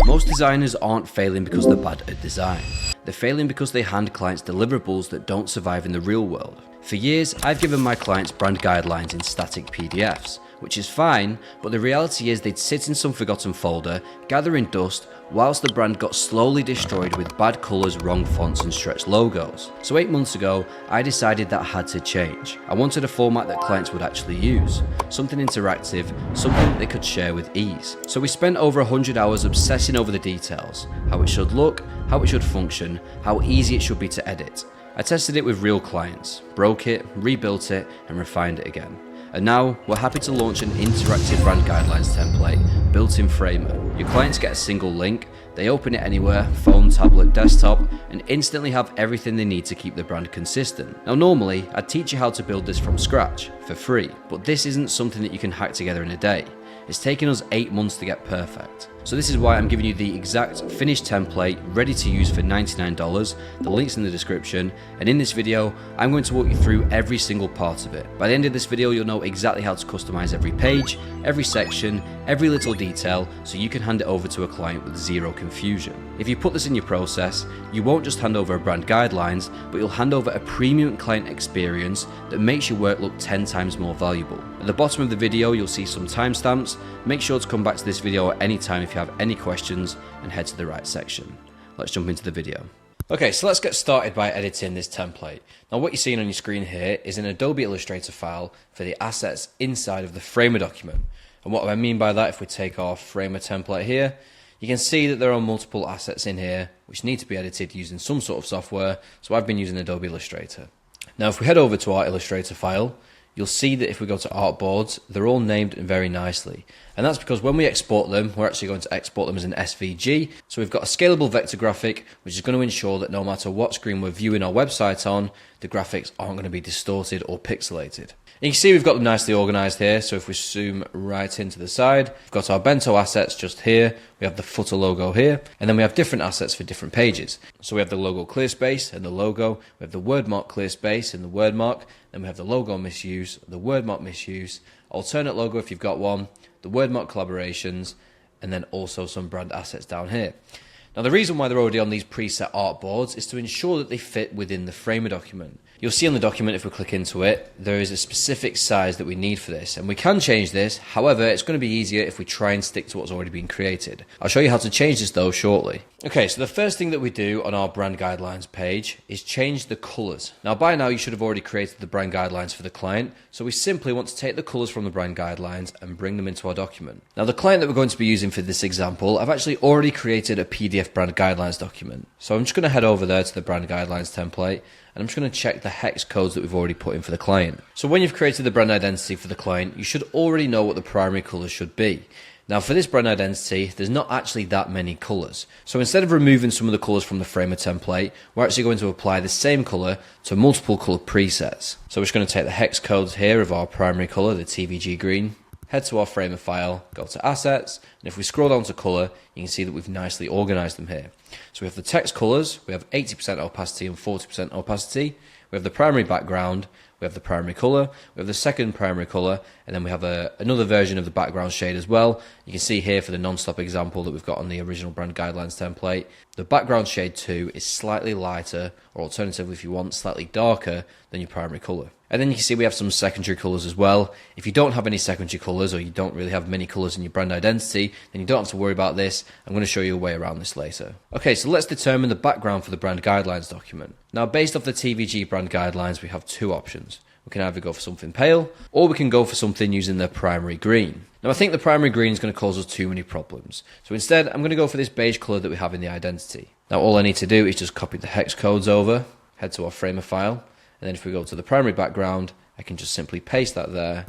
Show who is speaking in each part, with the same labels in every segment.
Speaker 1: Most designers aren't failing because they're bad at design. They're failing because they hand clients deliverables that don't survive in the real world. For years, I've given my clients brand guidelines in static PDFs, which is fine, but the reality is they'd sit in some forgotten folder, gathering dust, whilst the brand got slowly destroyed with bad colours, wrong fonts and stretched logos. So 8 months ago, I decided that had to change. I wanted a format that clients would actually use, something interactive, something that they could share with ease. So we spent over 100 hours obsessing over the details, how it should look, how it should function, how easy it should be to edit. I tested it with real clients, broke it, rebuilt it and refined it again. And now, we're happy to launch an interactive brand guidelines template built in Framer. Your clients get a single link, they open it anywhere, phone, tablet, desktop, and instantly have everything they need to keep the brand consistent. Now normally, I'd teach you how to build this from scratch, for free, but this isn't something that you can hack together in a day. It's taken us 8 months to get perfect. So this is why I'm giving you the exact finished template ready to use for $99, the link's in the description, and in this video, I'm going to walk you through every single part of it. By the end of this video, you'll know exactly how to customize every page, every section, every little detail, so you can hand it over to a client with zero confusion. If you put this in your process, you won't just hand over a brand guidelines, but you'll hand over a premium client experience that makes your work look 10 times more valuable. At the bottom of the video, you'll see some timestamps. Make sure to come back to this video at any time if you have any questions and head to the right section. Let's jump into the video. Okay, so let's get started by editing this template. Now what you're seeing on your screen here is an Adobe Illustrator file for the assets inside of the Framer document. And what I mean by that, if we take our Framer template here, you can see that there are multiple assets in here which need to be edited using some sort of software, so I've been using Adobe Illustrator. Now if we head over to our Illustrator file, you'll see that if we go to artboards, they're all named very nicely. And that's because when we export them, we're actually going to export them as an SVG. So we've got a scalable vector graphic, which is going to ensure that no matter what screen we're viewing our website on, the graphics aren't going to be distorted or pixelated. And you can see we've got them nicely organized here. So if we zoom right into the side, we've got our Bento assets just here. We have the footer logo here, and then we have different assets for different pages. So we have the logo clear space and the logo. We have the word mark clear space and the word mark. Then we have the logo misuse, the word mark misuse, alternate logo if you've got one, the word mark collaborations, and then also some brand assets down here. Now the reason why they're already on these preset artboards is to ensure that they fit within the Framer document. You'll see on the document, if we click into it, there is a specific size that we need for this, and we can change this. However, it's going to be easier if we try and stick to what's already been created. I'll show you how to change this though shortly. Okay, so the first thing that we do on our brand guidelines page is change the colors. Now by now you should have already created the brand guidelines for the client, so we simply want to take the colors from the brand guidelines and bring them into our document. Now the client that we're going to be using for this example, I've actually already created a PDF brand guidelines document. So I'm just going to head over there to the brand guidelines template, and I'm just going to check the hex codes that we've already put in for the client. So when you've created the brand identity for the client, you should already know what the primary colors should be. Now for this brand identity, there's not actually that many colors. So instead of removing some of the colors from the Framer template, we're actually going to apply the same color to multiple color presets. So we're just going to take the hex codes here of our primary color, the TVG green, head to our Framer file, go to assets, and if we scroll down to color, you can see that we've nicely organized them here. So we have the text colors, we have 80% opacity and 40% opacity, we have the primary background, we have the primary color, we have the second primary color, and then we have another version of the background shade as well. You can see here for the non-stop example that we've got on the original brand guidelines template, the background shade 2 is slightly lighter, or alternatively if you want, slightly darker than your primary color. And then you can see we have some secondary colors as well. If you don't have any secondary colors, or you don't really have many colors in your brand identity, then you don't have to worry about this. I'm going to show you a way around this later. Okay, so let's determine the background for the brand guidelines document. Now, based off the TVG brand guidelines, we have two options. We can either go for something pale, or we can go for something using the primary green. Now, I think the primary green is going to cause us too many problems. So instead, I'm going to go for this beige color that we have in the identity. Now, all I need to do is just copy the hex codes over, head to our Framer file, and then if we go to the primary background, I can just simply paste that there,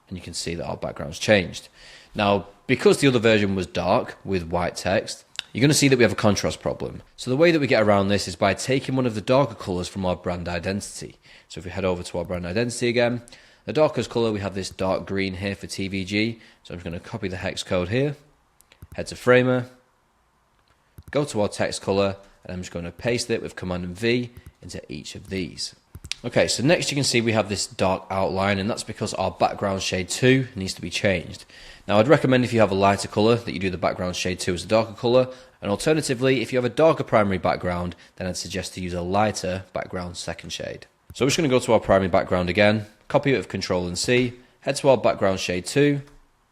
Speaker 1: and you can see that our background's changed. Now, because the other version was dark with white text, you're going to see that we have a contrast problem. So the way that we get around this is by taking one of the darker colors from our brand identity. So if we head over to our brand identity again, the darkest color, we have this dark green here for TVG. So I'm just going to copy the hex code here, head to Framer, go to our text color, and I'm just going to paste it with Command and V into each of these. Okay, so next you can see we have this dark outline, and that's because our background shade 2 needs to be changed. Now I'd recommend if you have a lighter colour that you do the background shade 2 as a darker colour, and alternatively if you have a darker primary background then I'd suggest to use a lighter background second shade. So we're just going to go to our primary background again, copy it with Ctrl and C, head to our background shade 2,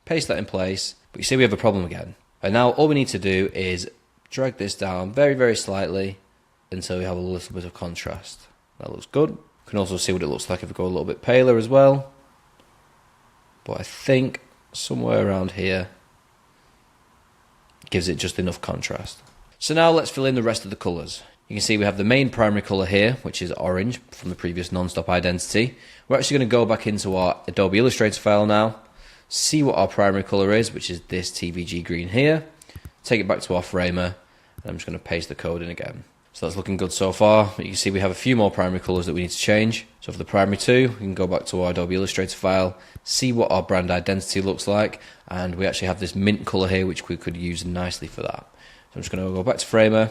Speaker 1: paste that in place, but you see we have a problem again. And now all we need to do is drag this down very, very slightly until we have a little bit of contrast. That looks good. You can also see what it looks like if we go a little bit paler as well. But I think somewhere around here gives it just enough contrast. So now let's fill in the rest of the colours. You can see we have the main primary colour here, which is orange from the previous non-stop identity. We're actually going to go back into our Adobe Illustrator file now, see what our primary colour is, which is this TVG green here, take it back to our framer, and I'm just going to paste the code in again. So that's looking good so far. You can see we have a few more primary colours that we need to change. So for the primary 2, we can go back to our Adobe Illustrator file, see what our brand identity looks like, and we actually have this mint colour here which we could use nicely for that. So I'm just going to go back to framer,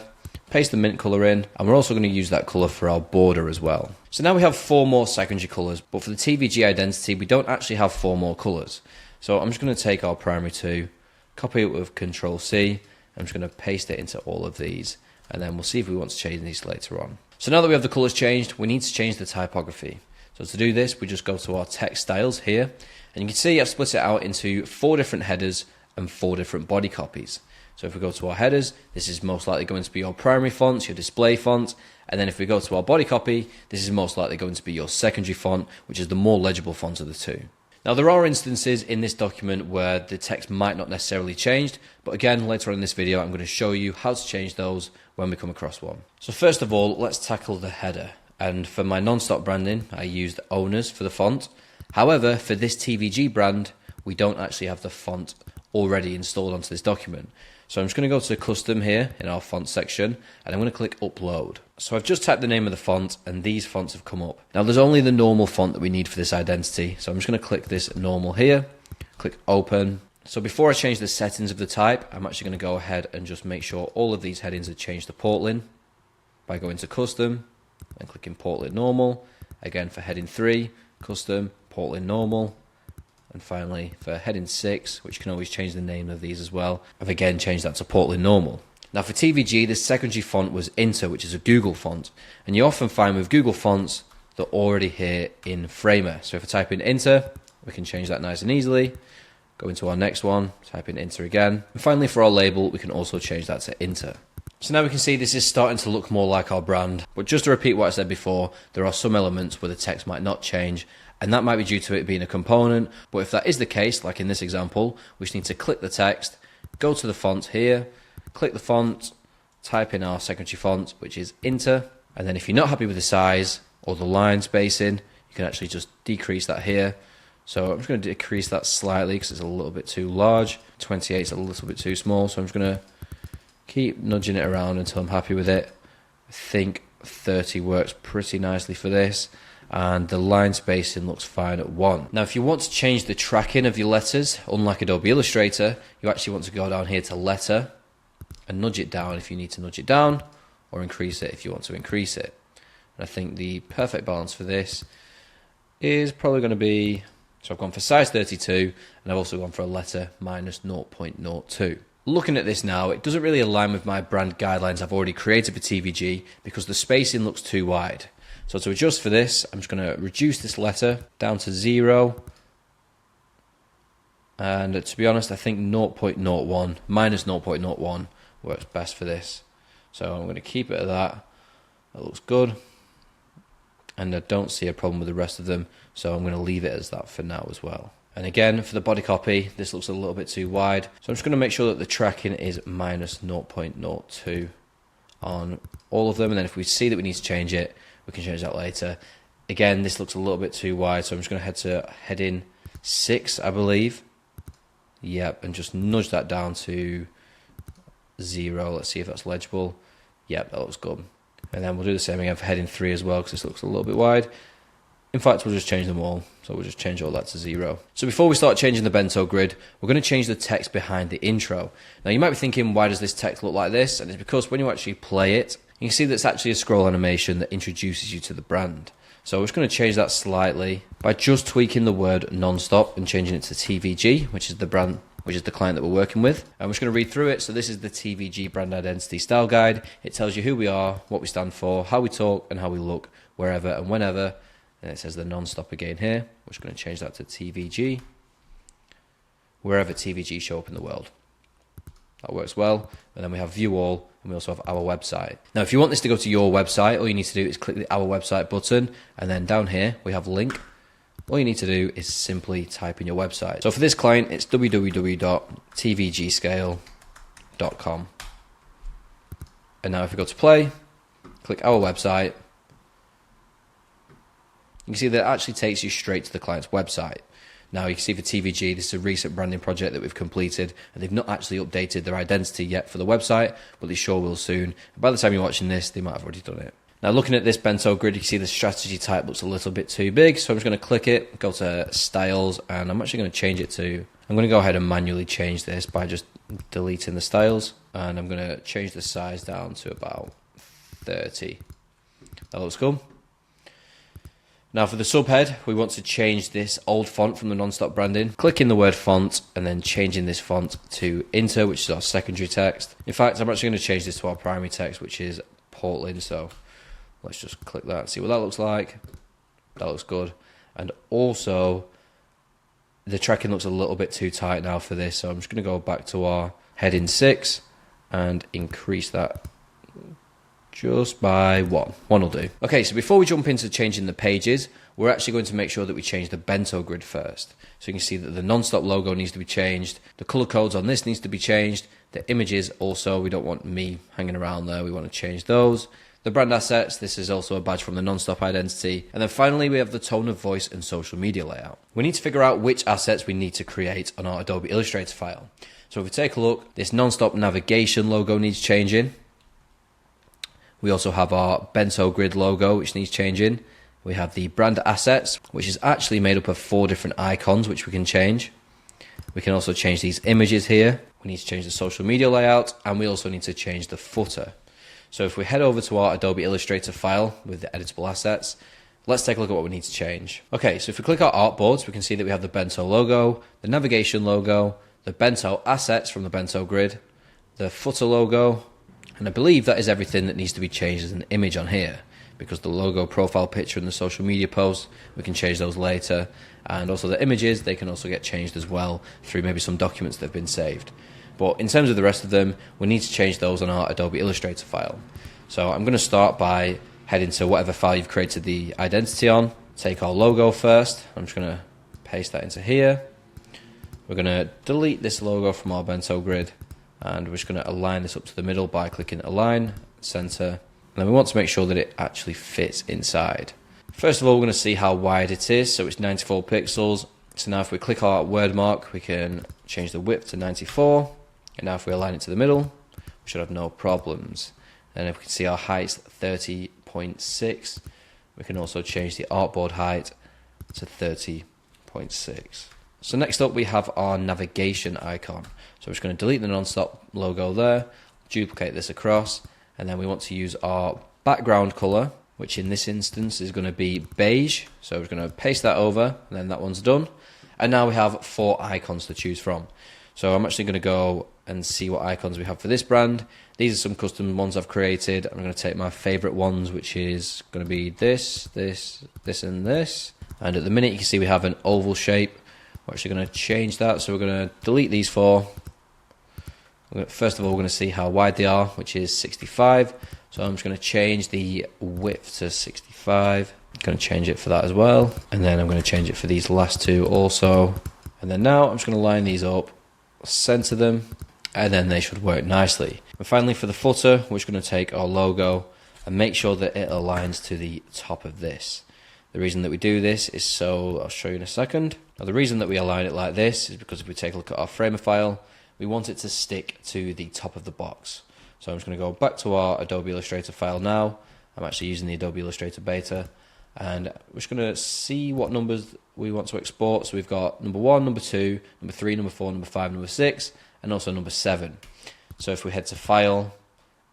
Speaker 1: paste the mint colour in, and we're also going to use that colour for our border as well. So now we have 4 more secondary colours, but for the TVG identity we don't actually have 4 more colours. So I'm just going to take our primary 2, copy it with Ctrl C, I'm just going to paste it into all of these, and then we'll see if we want to change these later on. So now that we have the colours changed, we need to change the typography. So to do this, we just go to our text styles here, and you can see I've split it out into 4 different headers and 4 different body copies. So if we go to our headers, this is most likely going to be your primary fonts, your display font, and then if we go to our body copy, this is most likely going to be your secondary font, which is the more legible font of the two. Now there are instances in this document where the text might not necessarily change, but again later on in this video I'm going to show you how to change those when we come across one. So first of all, let's tackle the header, and for my non-stop branding I used owners for the font. However, for this TVG brand we don't actually have the font already installed onto this document. So I'm just going to go to custom here in our font section, and I'm going to click upload. So I've just typed the name of the font and these fonts have come up. Now there's only the normal font that we need for this identity, so I'm just going to click this normal here, click open. So before I change the settings of the type, I'm actually going to go ahead and just make sure all of these headings are changed to Portland by going to custom and clicking Portland normal. Again for heading 3, custom, Portland normal. And finally for heading 6, which you can always change the name of these as well, I've again changed that to Portland normal. Now for TVG, the secondary font was Inter, which is a Google font, and you often find with Google fonts they're already here in Framer. So if I type in Inter, we can change that nice and easily. Go into our next one, type in Inter again, and finally for our label we can also change that to Inter. So now we can see this is starting to look more like our brand, but just to repeat what I said before, there are some elements where the text might not change, and that might be due to it being a component. But if that is the case, like in this example, we just need to click the text, go to the font here, click the font, type in our secondary font, which is Inter, and then if you're not happy with the size or the line spacing, you can actually just decrease that here. So I'm just going to decrease that slightly because it's a little bit too large. 28 is a little bit too small, so I'm just going to keep nudging it around until I'm happy with it. I think 30 works pretty nicely for this, and the line spacing looks fine at 1. Now if you want to change the tracking of your letters, unlike Adobe Illustrator, you actually want to go down here to letter and nudge it down if you need to nudge it down, or increase it if you want to increase it. And I think the perfect balance for this is probably going to be, so I've gone for size 32 and I've also gone for a letter minus 0.02. Looking at this now, it doesn't really align with my brand guidelines I've already created for TVG because the spacing looks too wide. So to adjust for this, I'm just going to reduce this letter down to 0. And to be honest, I think 0.01, minus 0.01 works best for this. So I'm going to keep it at that. That looks good. And I don't see a problem with the rest of them, so I'm going to leave it as that for now as well. And again, for the body copy, this looks a little bit too wide. So I'm just going to make sure that the tracking is minus 0.02 on all of them. And then if we see that we need to change it, we can change that later. Again, this looks a little bit too wide, so I'm just going to head to heading 6, I believe. Yep, and just nudge that down to 0. Let's see if that's legible. Yep, that looks good. And then we'll do the same again for heading 3 as well, because this looks a little bit wide. In fact, we'll just change them all. So we'll just change all that to 0. So before we start changing the bento grid, we're going to change the text behind the intro. Now you might be thinking, why does this text look like this? And it's because when you actually play it You can see that's actually a scroll animation that introduces you to the brand. So we're just going to change that slightly by just tweaking the word non-stop and changing it to TVG, which is the brand, which is the client that we're working with. I'm just going to read through it. So this is the TVG brand identity style guide. It tells you who we are, what we stand for, how we talk, and how we look wherever and whenever. And it says the non-stop again here. We're just going to change that to TVG, wherever TVG show up in the world. That works well. And then we have view all, and we also have our website. Now, if you want this to go to your website, all you need to do is click the our website button, and then down here we have link. All you need to do is simply type in your website. So for this client, it's www.tvgscale.com. And now if we go to play, click our website, you can see that it actually takes you straight to the client's website. Now you can see for TVG, this is a recent branding project that we've completed, and they've not actually updated their identity yet for the website, but they sure will soon. And by the time you're watching this, they might have already done it. Now looking at this bento grid, you can see the strategy type looks a little bit too big, so I'm just going to click it, go to styles, and I'm actually going to change it to, I'm going to go ahead and manually change this by just deleting the styles, and I'm going to change the size down to about 30. That looks cool. Now for the subhead, we want to change this old font from the non-stop branding. Clicking the word font and then changing this font to Inter, which is our secondary text. In fact, I'm actually going to change this to our primary text, which is Portland. So let's just click that and see what that looks like. That looks good. And also, the tracking looks a little bit too tight now for this. So I'm just going to go back to our heading 6 and increase that just by one. One will do. Okay, so before we jump into changing the pages, we're actually going to make sure that we change the bento grid first. So you can see that the non-stop logo needs to be changed. The color codes on this needs to be changed. The images also, we don't want me hanging around there. We want to change those. The brand assets, this is also a badge from the non-stop identity. And then finally, we have the tone of voice and social media layout. We need to figure out which assets we need to create on our Adobe Illustrator file. So if we take a look, this non-stop navigation logo needs changing. We also have our bento grid logo, which needs changing. We have the brand assets, which is actually made up of 4 different icons, which we can change. We can also change these images here. We need to change the social media layout, and we also need to change the footer. So if we head over to our Adobe Illustrator file with the editable assets, let's take a look at what we need to change. Okay, so if we click our artboards, we can see that we have the bento logo, the navigation logo, the bento assets from the bento grid, the footer logo, and I believe that is everything that needs to be changed as an image on here, because the logo profile picture and the social media posts, we can change those later. And also the images, they can also get changed as well through maybe some documents that have been saved. But in terms of the rest of them, we need to change those on our Adobe Illustrator file. So I'm going to start by heading to whatever file you've created the identity on. Take our logo first. I'm just going to paste that into here. We're going to delete this logo from our bento grid. And we're just going to align this up to the middle by clicking align, center, and then we want to make sure that it actually fits inside. First of all, we're going to see how wide it is, so it's 94 pixels. So now if we click our word mark, we can change the width to 94, and now if we align it to the middle, we should have no problems. And if we can see our height's 30.6, we can also change the artboard height to 30.6. So next up we have our navigation icon. So we're just going to delete the non-stop logo there, duplicate this across, and then we want to use our background color, which in this instance is going to be beige. So we're going to paste that over, and then that one's done. And now we have 4 icons to choose from. So I'm actually going to go and see what icons we have for this brand. These are some custom ones I've created. I'm going to take my favorite ones, which is going to be this, and this. And at the minute you can see we have an oval shape. We're actually going to change that, so we're going to delete these 4. First of all, we're going to see how wide they are, which is 65. So I'm just going to change the width to 65. I'm going to change it for that as well. And then I'm going to change it for these last 2 also. And then now I'm just going to line these up, center them, and then they should work nicely. And finally for the footer, we're just going to take our logo and make sure that it aligns to the top of this. The reason that we do this is so, I'll show you in a second. Now the reason that we align it like this is because if we take a look at our framer file, we want it to stick to the top of the box. So I'm just going to go back to our Adobe Illustrator file now. I'm actually using the Adobe Illustrator beta, and we're just going to see what numbers we want to export. So we've got number 1, number 2, number 3, number 4, number 5, number 6, and also number 7. So if we head to File,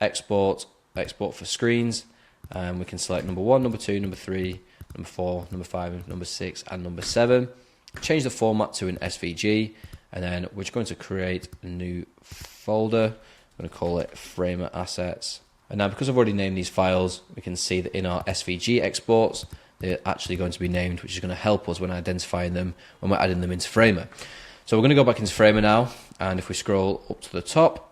Speaker 1: Export, export for screens, and we can select number 1, number 2, number 3, number 4, number 5, number 6, and number 7. Change the format to an SVG, and then we're just going to create a new folder. I'm going to call it Framer Assets. And now because I've already named these files, we can see that in our SVG exports, they're actually going to be named, which is going to help us when identifying them when we're adding them into Framer. So we're going to go back into Framer now, and if we scroll up to the top,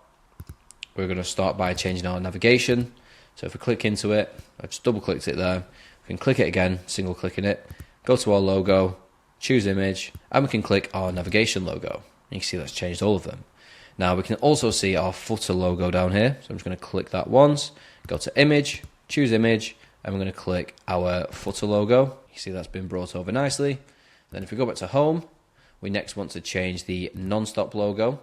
Speaker 1: we're going to start by changing our navigation. So if we click into it, I just double clicked it there, we can click it again, single clicking it, go to our logo, choose image, and we can click our navigation logo. You can see that's changed all of them. Now we can also see our footer logo down here, so I'm just going to click that once, go to image, choose image, and we're going to click our footer logo. You can see that's been brought over nicely. Then if we go back to home, we next want to change the non-stop logo.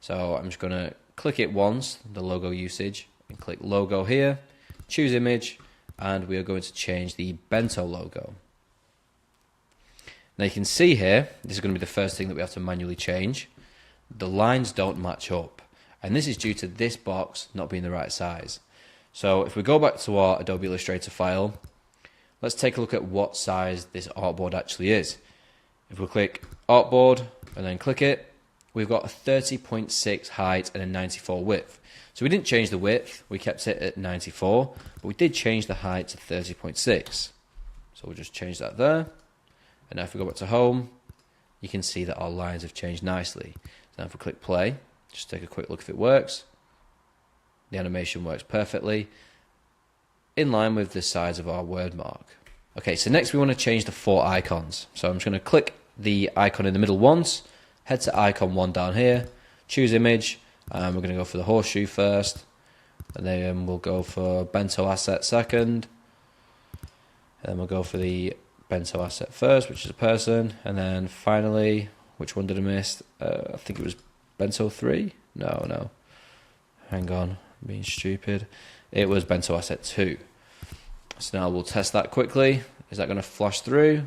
Speaker 1: So I'm just going to click it once, the logo usage, and click logo here, choose image, and we are going to change the Bento logo. Now you can see here, this is going to be the first thing that we have to manually change. The lines don't match up, and this is due to this box not being the right size. So if we go back to our Adobe Illustrator file, let's take a look at what size this artboard actually is. If we click artboard and then click it, we've got a 30.6 height and a 94 width. So we didn't change the width, we kept it at 94, but we did change the height to 30.6. So we'll just change that there. And now if we go back to home, you can see that our lines have changed nicely. So now if we click play, just take a quick look if it works. The animation works perfectly, in line with the size of our word mark. Okay, so next we want to change the 4 icons. So I'm just going to click the icon in the middle once, head to icon 1 down here, choose image, and we're going to go for the horseshoe first, and then we'll go for Bento Asset second, and then we'll go for the Bento Asset first, which is a person, and then finally, which one did I miss? I think it was Bento 3? No. Hang on, I'm being stupid. It was Bento Asset 2. So now we'll test that quickly. Is that going to flash through?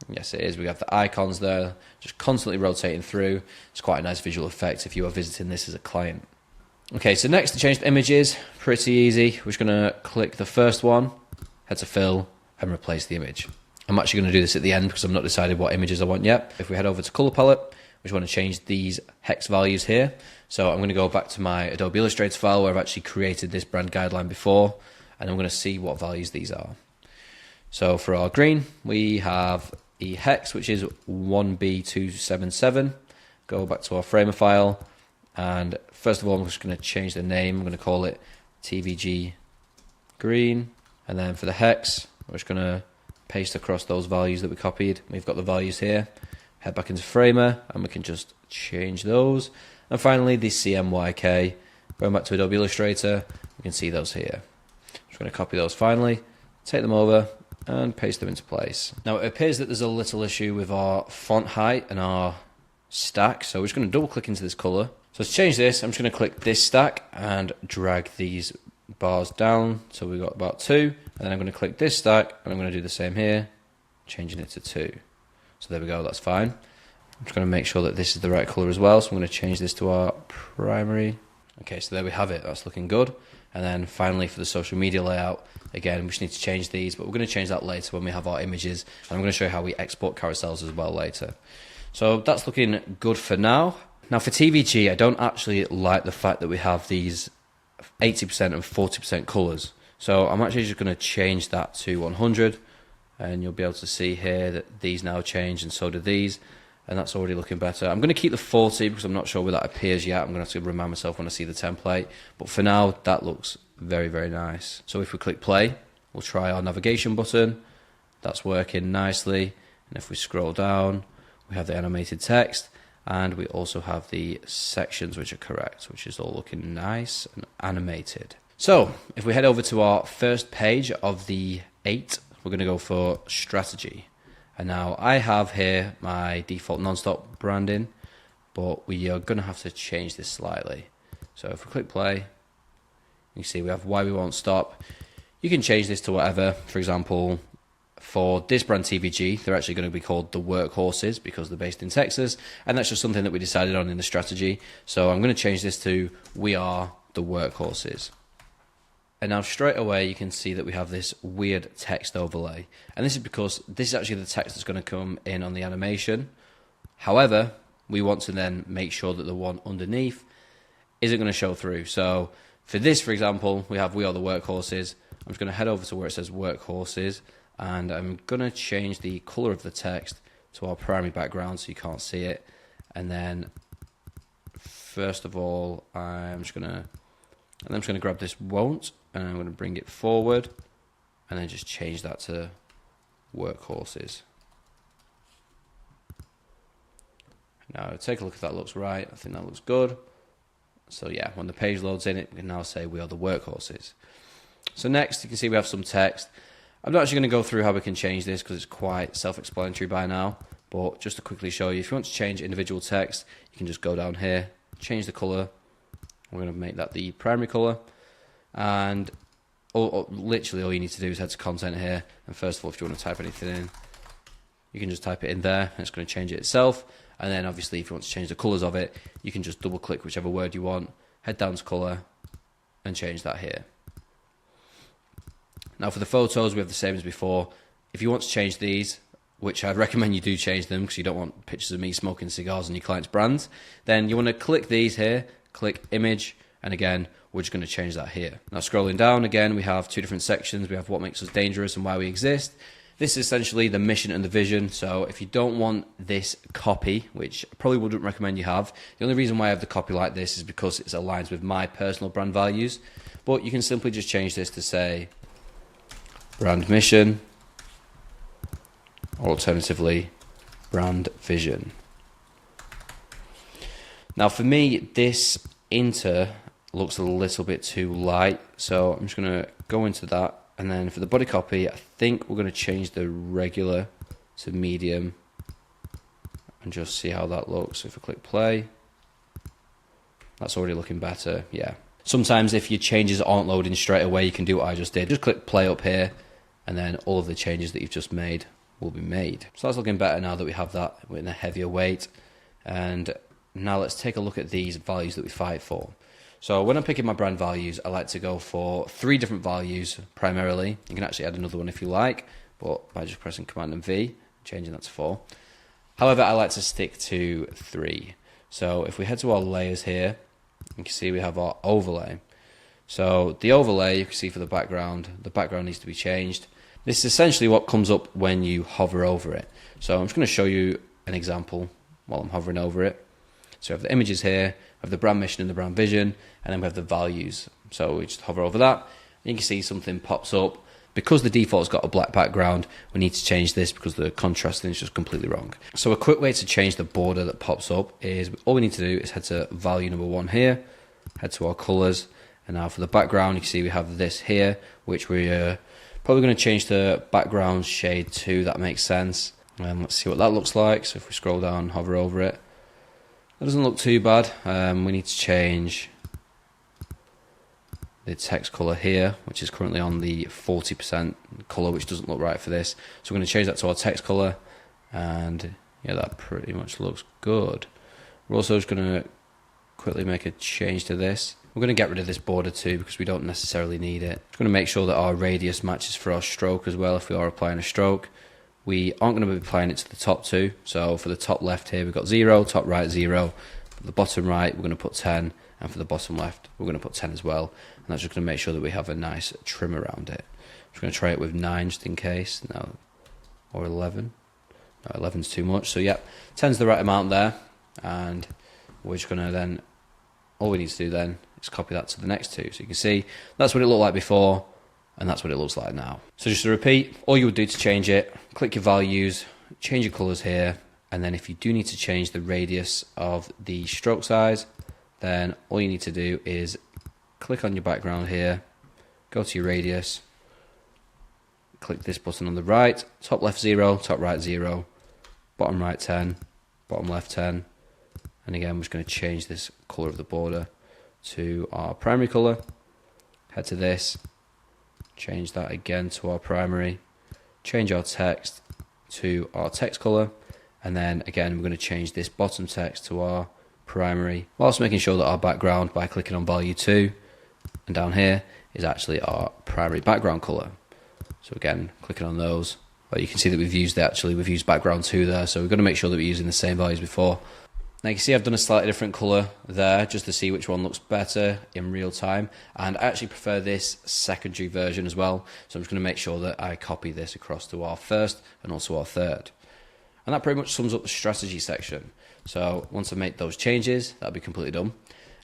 Speaker 1: Yes, it is. We have the icons there, just constantly rotating through. It's quite a nice visual effect if you are visiting this as a client. Okay, so next to change the images, pretty easy. We're just going to click the first one, head to fill, and replace the image. I'm actually going to do this at the end because I've not decided what images I want yet. If we head over to color palette, we just want to change these hex values here. So I'm going to go back to my Adobe Illustrator file where I've actually created this brand guideline before, and I'm going to see what values these are. So for our green, we have the hex, which is 1B277. Go back to our Framer file, and first of all, I'm just going to change the name. I'm going to call it TVG green, and then for the hex, we're just going to paste across those values that we copied. We've got the values here. Head back into Framer, and we can just change those. And finally, the CMYK. Going back to Adobe Illustrator, we can see those here. Just going to copy those finally, take them over, and paste them into place. Now it appears that there's a little issue with our font height and our stack, so we're just going to double click into this color. So to change this, I'm just going to click this stack and drag these bars down, so we've got about 2, and then I'm going to click this stack, and I'm going to do the same here, changing it to 2. So there we go, that's fine. I'm just going to make sure that this is the right color as well, so I'm going to change this to our primary. Okay, so there we have it, that's looking good. And then finally for the social media layout, again, we just need to change these, but we're going to change that later when we have our images, and I'm going to show you how we export carousels as well later. So that's looking good for now. Now for TVG, I don't actually like the fact that we have these 80% and 40% colors. So I'm actually just going to change that to 100, and you'll be able to see here that these now change, and so do these, and that's already looking better. I'm going to keep the 40 because I'm not sure where that appears yet. I'm going to have to remind myself when I see the template, but for now that looks very, very nice. So if we click play, we'll try our navigation button. That's working nicely, and if we scroll down, we have the animated text, and we also have the sections which are correct, which is all looking nice and animated. So if we head over to our first page of the 8, we're going to go for strategy. And now I have here my default non-stop branding, but we are going to have to change this slightly. So if we click play, you can see we have why we won't stop. You can change this to whatever. For example, for this brand TVG, they're actually going to be called the Workhorses because they're based in Texas, and that's just something that we decided on in the strategy. So I'm going to change this to we are the Workhorses. And now straight away you can see that we have this weird text overlay. And this is because this is actually the text that's going to come in on the animation. However, we want to then make sure that the one underneath isn't going to show through. So for this, for example, we have "We Are the Workhorses." I'm just going to head over to where it says "Workhorses," and I'm going to change the color of the text to our primary background so you can't see it. And then first of all, I'm just going to grab this "won't," and I'm going to bring it forward and then just change that to "Workhorses." Now take a look if that looks right. I think that looks good. So yeah, when the page loads in, it we can now say "We Are the Workhorses." So next you can see we have some text. I'm not actually going to go through how we can change this because it's quite self-explanatory by now, but just to quickly show you, if you want to change individual text, you can just go down here, change the color. We're going to make that the primary color, and literally all you need to do is head to content here, and first of all, if you want to type anything in, you can just type it in there and it's going to change it itself. And then obviously if you want to change the colors of it, you can just double click whichever word you want, head down to color and change that here. Now for the photos, we have the same as before. If you want to change these, which I'd recommend you do change them because you don't want pictures of me smoking cigars on your client's brands, then you want to click these here, click image, and again, we're just going to change that here. Now scrolling down again, we have two different sections. We have what makes us dangerous and why we exist. This is essentially the mission and the vision. So if you don't want this copy, which I probably wouldn't recommend you have, the only reason why I have the copy like this is because it aligns with my personal brand values. But you can simply just change this to say brand mission, or alternatively brand vision. Now for me, this inter looks a little bit too light, so I'm just going to go into that. And then for the body copy, I think we're going to change the regular to medium and just see how that looks. So if I click play, that's already looking better. Yeah. Sometimes if your changes aren't loading straight away, you can do what I just did. Just click play up here, and then all of the changes that you've just made will be made. So that's looking better now that we have that in a heavier weight. And now let's take a look at these values that we fight for. So when I'm picking my brand values, I like to go for 3 different values primarily. You can actually add another one if you like, but by just pressing Command and V, changing that to 4. However, I like to stick to 3. So if we head to our layers here, you can see we have our overlay. So the overlay, you can see for the background needs to be changed. This is essentially what comes up when you hover over it. So I'm just going to show you an example while I'm hovering over it. So we have the images here, we have the brand mission and the brand vision, and then we have the values. So we just hover over that, and you can see something pops up. Because the default's got a black background, we need to change this because the contrasting is just completely wrong. So a quick way to change the border that pops up is, all we need to do is head to value number 1 here, head to our colors, and now for the background, you can see we have this here, which we're probably going to change the background shade to. That makes sense. And let's see what that looks like. So if we scroll down, hover over it, that doesn't look too bad. We need to change the text color here, which is currently on the 40% color, which doesn't look right for this. So we're going to change that to our text color, and yeah, that pretty much looks good. We're also just going to quickly make a change to this. We're going to get rid of this border too because we don't necessarily need it. Just going to make sure that our radius matches for our stroke as well if we are applying a stroke. We aren't going to be applying it to the top 2. So for the top left here, we've got 0, top right 0. For the bottom right, we're going to put 10. And for the bottom left, we're going to put 10 as well. And that's just going to make sure that we have a nice trim around it. I'm just going to try it with 9 just in case. No, or 11. No, 11's too much. So yeah, 10's the right amount there. And we're just going to then, all we need to do then is copy that to the next 2. So you can see that's what it looked like before, and that's what it looks like now. So just to repeat, all you would do to change it, click your values, change your colors here, and then if you do need to change the radius of the stroke size, then all you need to do is click on your background here, go to your radius, click this button on the right, top left 0, top right 0, bottom right 10, bottom left 10, and again we're just going to change this color of the border to our primary color, head to this, change that again to our primary, change our text to our text color, and then again we're going to change this bottom text to our primary, whilst making sure that our background, by clicking on value 2, and down here is actually our primary background color. So again, clicking on those, well, you can see that we've used background 2 there, so we've got to make sure that we're using the same values before. Now you can see I've done a slightly different color there just to see which one looks better in real time, and I actually prefer this secondary version as well, so I'm just going to make sure that I copy this across to our first and also our third. And that pretty much sums up the strategy section. So once I make those changes, that'll be completely done.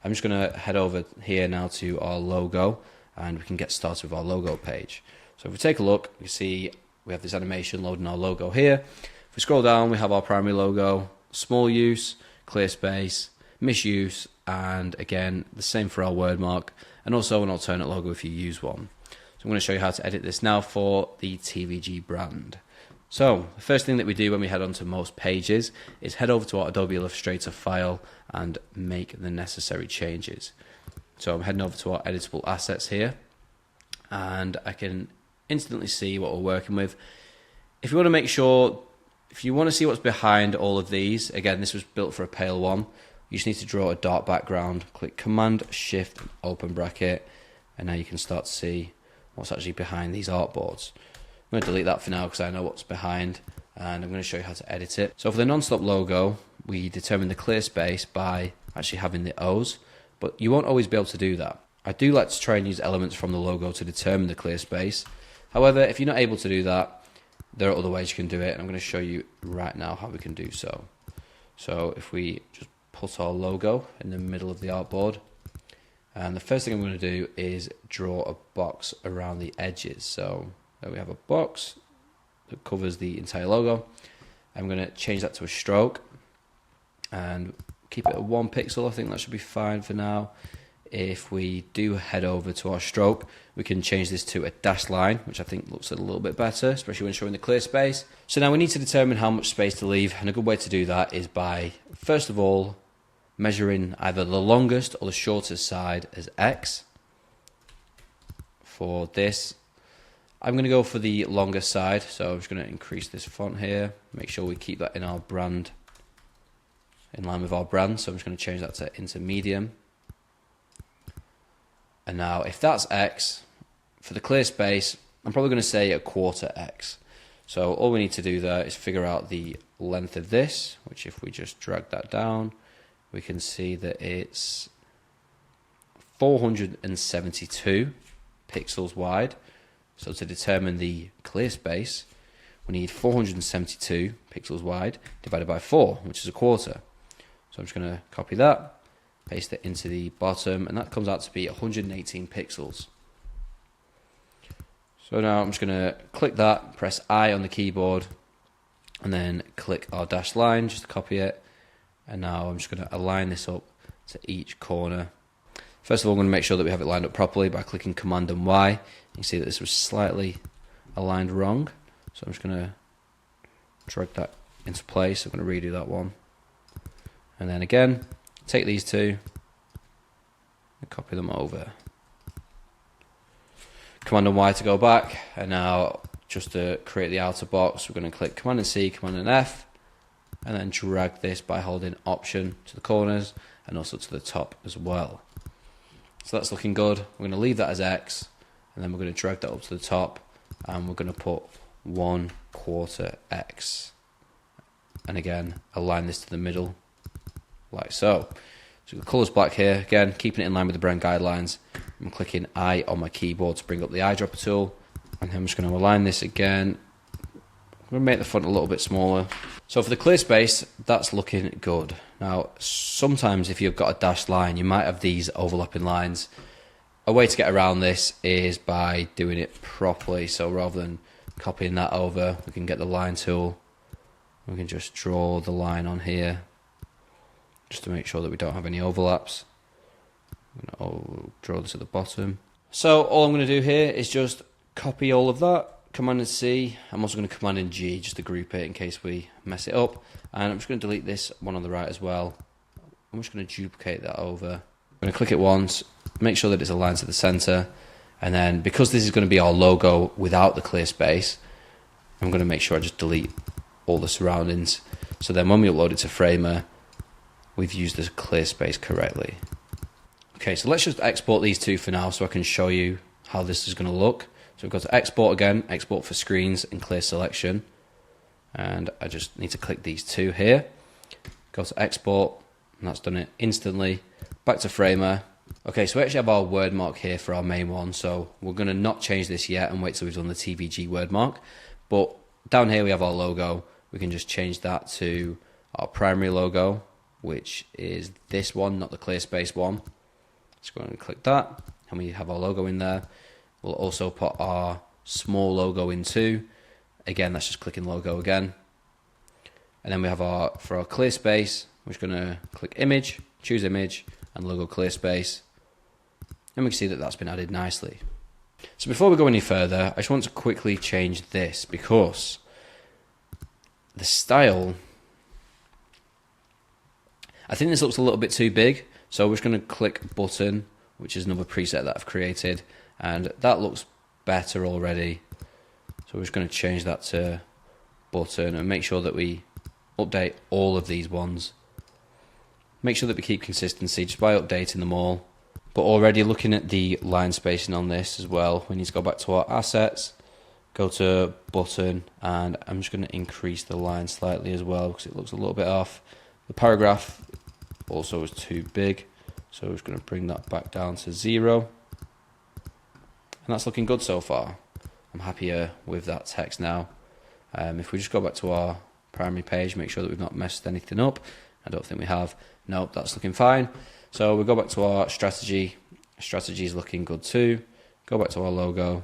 Speaker 1: I'm just going to head over here now to our logo, and we can get started with our logo page. So if we take a look, we see we have this animation loading our logo here. If we scroll down, we have our primary logo, small use, clear space, misuse, and again, the same for our word mark, and also an alternate logo if you use one. So I'm going to show you how to edit this now for the TVG brand. So the first thing that we do when we head onto most pages is head over to our Adobe Illustrator file and make the necessary changes. So I'm heading over to our editable assets here, and I can instantly see what we're working with. If you want to see what's behind all of these, again, this was built for a pale one. You just need to draw a dark background, click Command Shift open bracket, and now you can start to see what's actually behind these artboards. I'm going to delete that for now because I know what's behind, and I'm going to show you how to edit it. So for the non-stop logo, we determine the clear space by actually having the O's, but you won't always be able to do that. I do like to try and use elements from the logo to determine the clear space. However, if you're not able to do that, there are other ways you can do it, and I'm going to show you right now how we can do so. So if we just put our logo in the middle of the artboard, and the first thing I'm going to do is draw a box around the edges. So there we have a box that covers the entire logo. I'm going to change that to a stroke and keep it at 1 pixel. I think that should be fine for now. If we do head over to our stroke, we can change this to a dashed line, which I think looks a little bit better, especially when showing the clear space. So now we need to determine how much space to leave, and a good way to do that is by, first of all, measuring either the longest or the shortest side as X. For this, I'm going to go for the longest side, so I'm just going to increase this font here, make sure we keep that in our brand, in line with our brand, so I'm just going to change that into medium. And now if that's X, for the clear space, I'm probably going to say 1/4 X. So all we need to do there is figure out the length of this, which if we just drag that down, we can see that it's 472 pixels wide. So to determine the clear space, we need 472 pixels wide divided by 4, which is 1/4. So I'm just going to copy that, paste it into the bottom, and that comes out to be 118 pixels. So now I'm just going to click that, press I on the keyboard, and then click our dashed line just to copy it. And now I'm just going to align this up to each corner. First of all, I'm going to make sure that we have it lined up properly by clicking Command and Y. You can see that this was slightly aligned wrong. So I'm just going to drag that into place. I'm going to redo that one. And then again, take these two and copy them over. Command and Y to go back. And now just to create the outer box, we're going to click Command and C, Command and F, and then drag this by holding Option to the corners and also to the top as well. So that's looking good. We're going to leave that as X, and then we're going to drag that up to the top, and we're going to put 1/4 X. And again, align this to the middle, like so. So the colour's black here, again, keeping it in line with the brand guidelines. I'm clicking I on my keyboard to bring up the eyedropper tool, and then I'm just going to align this again. I'm going to make the font a little bit smaller. So for the clear space, that's looking good. Now, sometimes if you've got a dashed line, you might have these overlapping lines. A way to get around this is by doing it properly. So rather than copying that over, we can get the line tool. We can just draw the line on here, just to make sure that we don't have any overlaps. I'm going to draw this at the bottom. So all I'm going to do here is just copy all of that. Command and C. I'm also going to Command and G just to group it in case we mess it up. And I'm just going to delete this one on the right as well. I'm just going to duplicate that over. I'm going to click it once, make sure that it's aligned to the center, and then because this is going to be our logo without the clear space, I'm going to make sure I just delete all the surroundings. So then when we upload it to Framer, we've used the clear space correctly. Okay, so let's just export these two for now so I can show you how this is going to look. So we've got to export again, export for screens and clear selection. And I just need to click these two here. Go to export, and that's done it instantly. Back to Framer. Okay, so we actually have our word mark here for our main one, so we're going to not change this yet and wait till we've done the TVG word mark. But down here we have our logo. We can just change that to our primary logo, which is this one, not the clear space one. Just go and click that, and we have our logo in there. We'll also put our small logo in too. Again, that's just clicking logo again. And then we have for our clear space, we're just going to click image, choose image, and logo clear space. And we can see that that's been added nicely. So before we go any further, I just want to quickly change this because the style, I think this looks a little bit too big. So we're just going to click button, which is another preset that I've created. And that looks better already. So we're just going to change that to button and make sure that we update all of these ones. Make sure that we keep consistency just by updating them all. But already looking at the line spacing on this as well, we need to go back to our assets, go to button, and I'm just going to increase the line slightly as well because it looks a little bit off. The paragraph also is too big, so we're just going to bring that back down to 0. And that's looking good so far. I'm happier with that text now. If we just go back to our primary page, make sure that we've not messed anything up. I don't think we have. Nope, that's looking fine. So we go back to our strategy. Strategy is looking good too. Go back to our logo.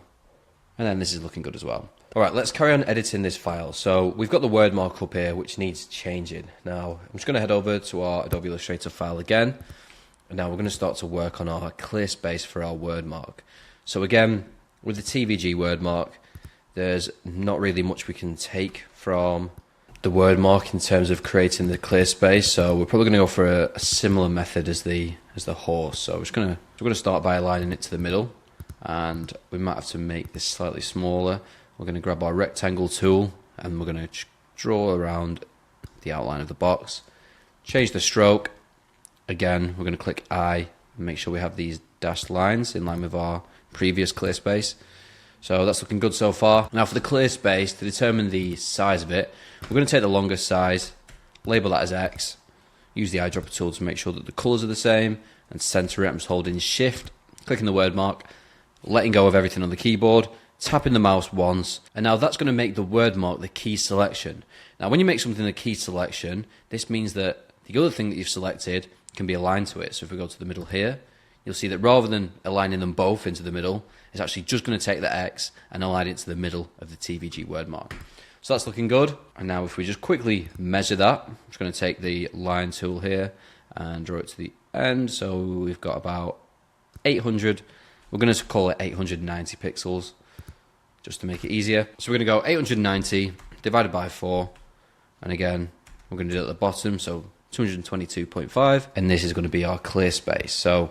Speaker 1: And then this is looking good as well. All right, let's carry on editing this file. So we've got the word mark up here, which needs changing. Now, I'm just going to head over to our Adobe Illustrator file again. And now we're going to start to work on our clear space for our word mark. So again, with the TVG word mark, there's not really much we can take from the word mark in terms of creating the clear space. So we're probably going to go for a similar method as the horse. So we're going to start by aligning it to the middle, and we might have to make this slightly smaller. We're going to grab our rectangle tool and we're going to draw around the outline of the box. Change the stroke. Again, we're going to click I and make sure we have these dashed lines in line with our previous clear space. So that's looking good so far. Now for the clear space, to determine the size of it, we're going to take the longest size, label that as X, use the eyedropper tool to make sure that the colours are the same, and center it. I'm just holding Shift, clicking the word mark, letting go of everything on the keyboard, tapping the mouse once, and now that's going to make the word mark the key selection. Now when you make something a key selection, this means that the other thing that you've selected can be aligned to it. So if we go to the middle here, you'll see that rather than aligning them both into the middle, it's actually just going to take the X and align it to the middle of the TVG word mark. So that's looking good. And now if we just quickly measure that, I'm just going to take the line tool here and draw it to the end. So we've got about 800, we're going to call it 890 pixels just to make it easier. So we're going to go 890 divided by 4. And again, we're going to do it at the bottom, so 222.5. And this is going to be our clear space. So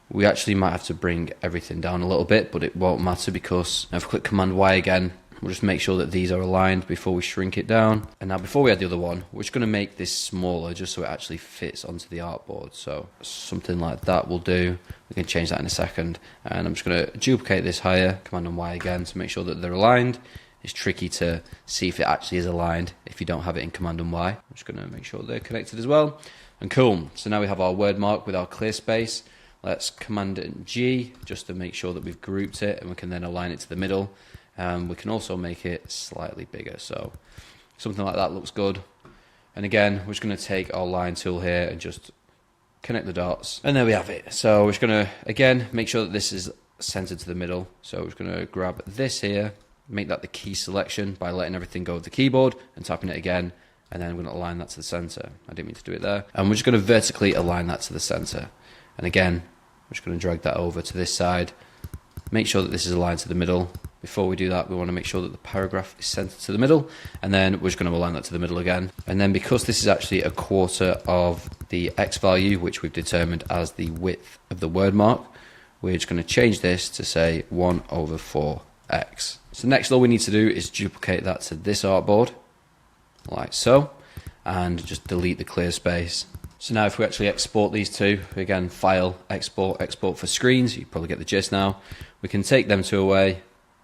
Speaker 1: we actually might have to bring everything down a little bit, but it won't matter because if I click Command Y again, we'll just make sure that these are aligned before we shrink it down. And now before we add the other one, we're just going to make this smaller just so it actually fits onto the artboard. So something like that will do. We can change that in a second. And I'm just going to duplicate this higher, Command and Y again to make sure that they're aligned. It's tricky to see if it actually is aligned if you don't have it in Command and Y. I'm just going to make sure they're connected as well. And cool. So now we have our word mark with our clear space. Let's Command and G just to make sure that we've grouped it, and we can then align it to the middle. We can also make it slightly bigger, so something like that looks good. And again, we're just going to take our line tool here and just connect the dots, and there we have it. So we're just going to again make sure that this is centered to the middle. So we're just going to grab this here, make that the key selection by letting everything go with the keyboard and tapping it again, and then we're going to align that to the center. I didn't mean to do it there. And we're just going to vertically align that to the center. And again, we're just going to drag that over to this side, make sure that this is aligned to the middle. Before we do that, we want to make sure that the paragraph is centered to the middle, and then we're just going to align that to the middle again. And then because this is actually a quarter of the X value, which we've determined as the width of the word mark, we're just going to change this to say 1/4X. So next, all we need to do is duplicate that to this artboard, like so, and just delete the clear space So now if we actually export these two, again, file, export, export for screens, you probably get the gist now. We can take them two away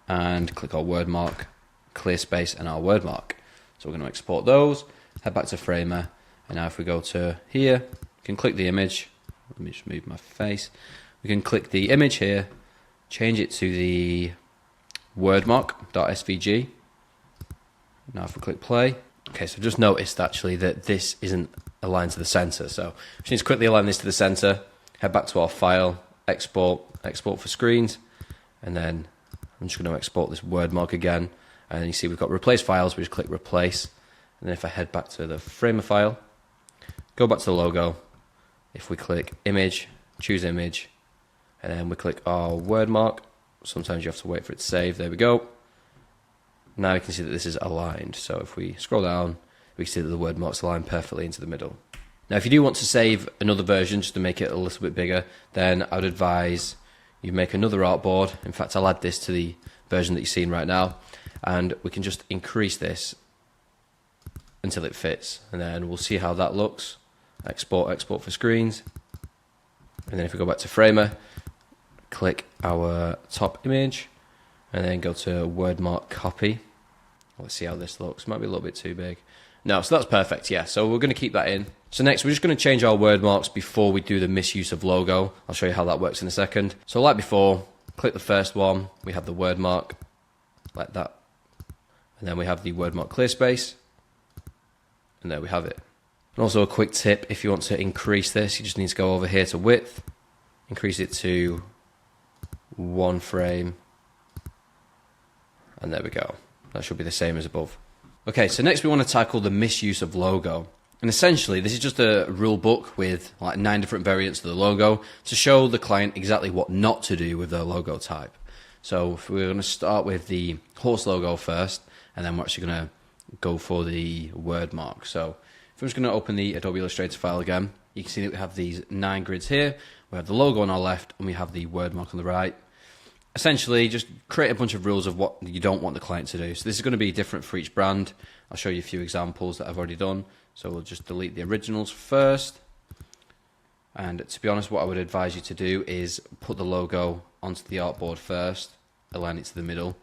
Speaker 1: and click our word mark, clear space and our word mark. So we're going to export those, head back to Framer, and now if we go to here, we can click the image. Let me just move my face. We can click the image here, change it to the wordmark.svg. Now if we click play, okay, so just noticed actually that this isn't aligned to the center. So we just need to quickly align this to the center, head back to our file, export, export for screens, and then I'm just going to export this word mark again. And you see we've got replace files, we just click replace. And then if I head back to the Framer file, go back to the logo, if we click image, choose image, and then we click our word mark. Sometimes you have to wait for it to save. There we go. Now you can see that this is aligned. So if we scroll down, we can see that the word mark's aligned perfectly into the middle. Now if you do want to save another version just to make it a little bit bigger, then I would advise you make another artboard. In fact, I'll add this to the version that you're seeing right now, and we can just increase this until it fits, and then we'll see how that looks. Export, export for screens, and then if we go back to Framer, click our top image, and then go to word mark copy. Let's see how this looks. Might be a little bit too big. No, so that's perfect, yeah. So we're going to keep that in. So next, we're just going to change our word marks before we do the misuse of logo. I'll show you how that works in a second. So like before, click the first one. We have the word mark, like that. And then we have the word mark clear space. And there we have it. And also a quick tip, if you want to increase this, you just need to go over here to width, increase it to 1 frame. And there we go. That should be the same as above. Okay, so next we want to tackle the misuse of logo. And essentially, this is just a rule book with like 9 different variants of the logo to show the client exactly what not to do with their logo type. So if we're going to start with the horse logo first, and then we're actually going to go for the word mark. So if I'm just going to open the Adobe Illustrator file again, you can see that we have these 9 grids here. We have the logo on our left, and we have the word mark on the right. Essentially, just create a bunch of rules of what you don't want the client to do. So this is going to be different for each brand. I'll show you a few examples that I've already done. So we'll just delete the originals first. And to be honest, what I would advise you to do is put the logo onto the artboard first, align it to the middle,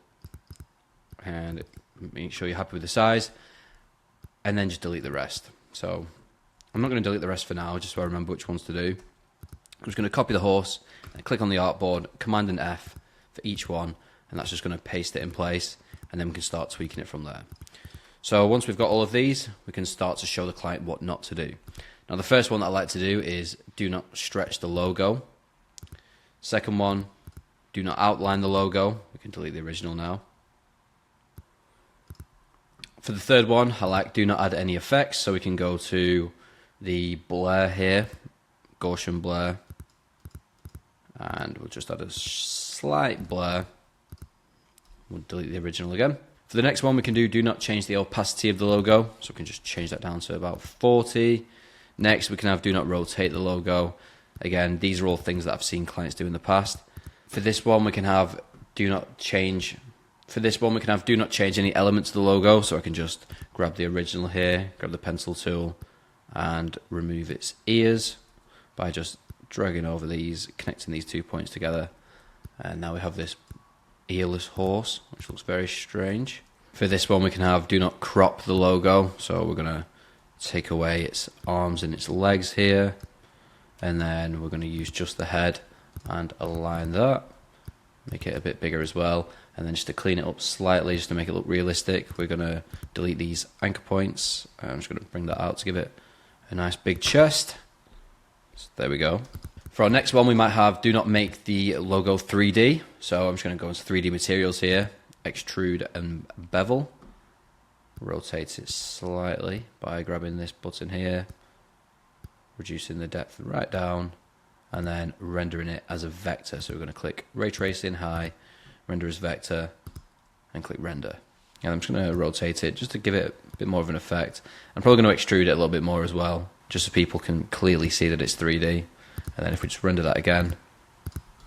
Speaker 1: and make sure you're happy with the size, and then just delete the rest. So I'm not going to delete the rest for now, just so I remember which ones to do. I'm just going to copy the horse and click on the artboard, Command and F for each one, and that's just going to paste it in place, and then we can start tweaking it from there. So once we've got all of these, we can start to show the client what not to do. Now the first one that I like to do is do not stretch the logo. Second one, do not outline the logo. We can delete the original now. For the third one, I like do not add any effects, so we can go to the blur here, Gaussian blur, and we'll just add a slight blur. We'll delete the original again. For the next one, we can do not change the opacity of the logo, so we can just change that down to about 40. Next, we can have do not rotate the logo. Again, these are all things that I've seen clients do in the past. For this one, we can have do not change. For this one, we can have do not change any elements of the logo, so I can just grab the original here, grab the pencil tool, and remove its ears by just dragging over these, connecting these 2 points together. And now we have this earless horse, which looks very strange. For this one, we can have do not crop the logo, so we're going to take away its arms and its legs here, and then we're going to use just the head and align that, make it a bit bigger as well, and then just to clean it up slightly, just to make it look realistic, we're going to delete these anchor points. I'm just going to bring that out to give it a nice big chest. So there we go. For our next one, we might have do not make the logo 3D. So I'm just going to go into 3D materials here, extrude and bevel. Rotate it slightly by grabbing this button here, reducing the depth right down, and then rendering it as a vector. So we're going to click ray tracing high, render as vector, and click render. And I'm just going to rotate it just to give it a bit more of an effect. I'm probably going to extrude it a little bit more as well, just so people can clearly see that it's 3D. And then if we just render that again,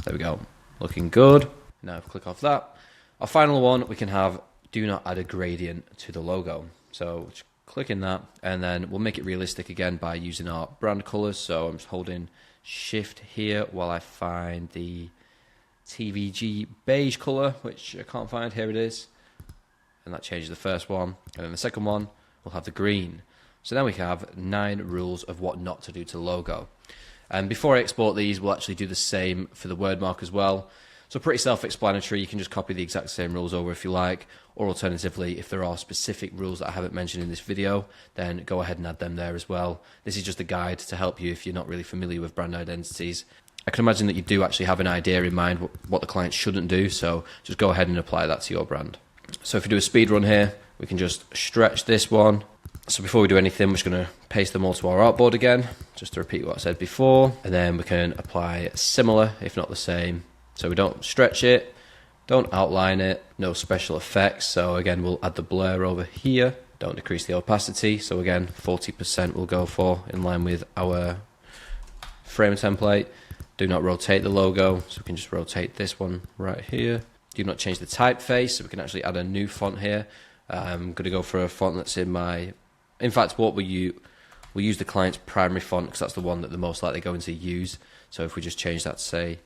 Speaker 1: there we go, looking good. Now if we click off that, our final one, we can have do not add a gradient to the logo. So just clicking that, and then we'll make it realistic again by using our brand colors. So I'm just holding shift here while I find the TVG beige color, which I can't find. Here it is. And that changes the first one. And then the second one will have the green. So now we have 9 rules of what not to do to the logo. And before I export these, we'll actually do the same for the word mark as well. So pretty self-explanatory. You can just copy the exact same rules over if you like, or alternatively, if there are specific rules that I haven't mentioned in this video, then go ahead and add them there as well. This is just a guide to help you if you're not really familiar with brand identities. I can imagine that you do actually have an idea in mind what the client shouldn't do, so just go ahead and apply that to your brand. So if we do a speed run here, we can just stretch this one. So before we do anything, we're just going to paste them all to our artboard again, just to repeat what I said before. And then we can apply similar, if not the same. So we don't stretch it, don't outline it, no special effects. So again, we'll add the blur over here. Don't decrease the opacity. So again, 40% we'll go for, in line with our frame template. Do not rotate the logo, so we can just rotate this one right here. Do not change the typeface, so we can actually add a new font here. I'm going to go for a font that's in fact, what we'll use the client's primary font, because that's the one that they're most likely going to use. So if we just change that to say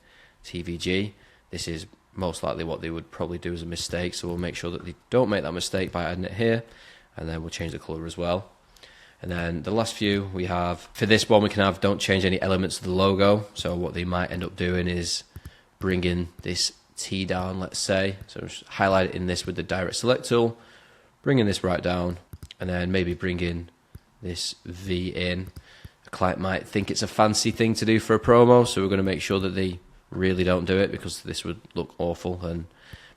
Speaker 1: TVG, this is most likely what they would probably do as a mistake. So we'll make sure that they don't make that mistake by adding it here, and then we'll change the color as well. And then the last few we have, for this one we can have don't change any elements of the logo. So what they might end up doing is bringing this T down, let's say. So just highlight it in this with the direct select tool, bringing this right down, and then maybe bring in this V in. The client might think it's a fancy thing to do for a promo, so we're going to make sure that they really don't do it, because this would look awful and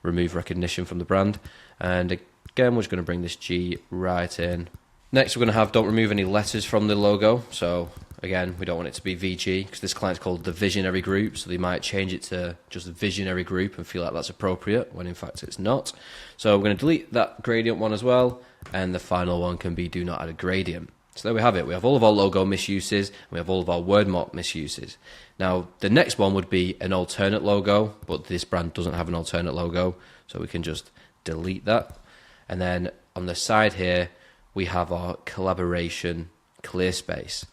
Speaker 1: remove recognition from the brand. And again, we're just going to bring this G right in. Next, we're going to have don't remove any letters from the logo. So again, we don't want it to be VG, because this client's called the Visionary Group, so they might change it to just Visionary Group and feel like that's appropriate, when in fact it's not. So we're going to delete that gradient one as well, and the final one can be do not add a gradient. So there we have it. We have all of our logo misuses, and we have all of our word mark misuses. Now, the next one would be an alternate logo, but this brand doesn't have an alternate logo, so we can just delete that. And then on the side here, we have our collaboration clear space.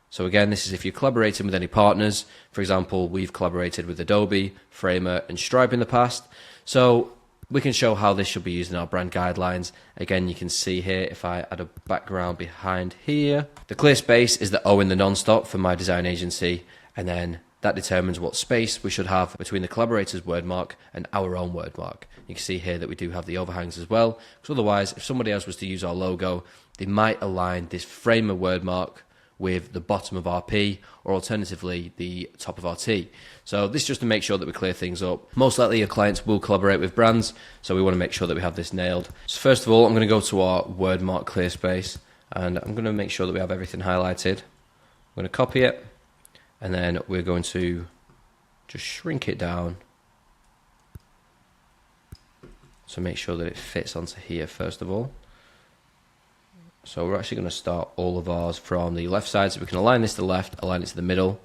Speaker 1: So again, this is if you're collaborating with any partners. For example, we've collaborated with Adobe, Framer, and Stripe in the past. So we can show how this should be used in our brand guidelines. Again, you can see here, if I add a background behind here, the clear space is the O in the non-stop for my design agency, and then that determines what space we should have between the collaborator's word mark and our own word mark. You can see here that we do have the overhangs as well, because otherwise, if somebody else was to use our logo, they might align this Framer word mark with the bottom of our P, or alternatively the top of our T. So this is just to make sure that we clear things up. Most likely your clients will collaborate with brands, so we want to make sure that we have this nailed. So first of all, I'm going to go to our word mark clear space, and I'm going to make sure that we have everything highlighted. I'm going to copy it, and then we're going to just shrink it down. So make sure that it fits onto here first of all. So we're actually going to start all of ours from the left side, so we can align this to the left, align it to the middle,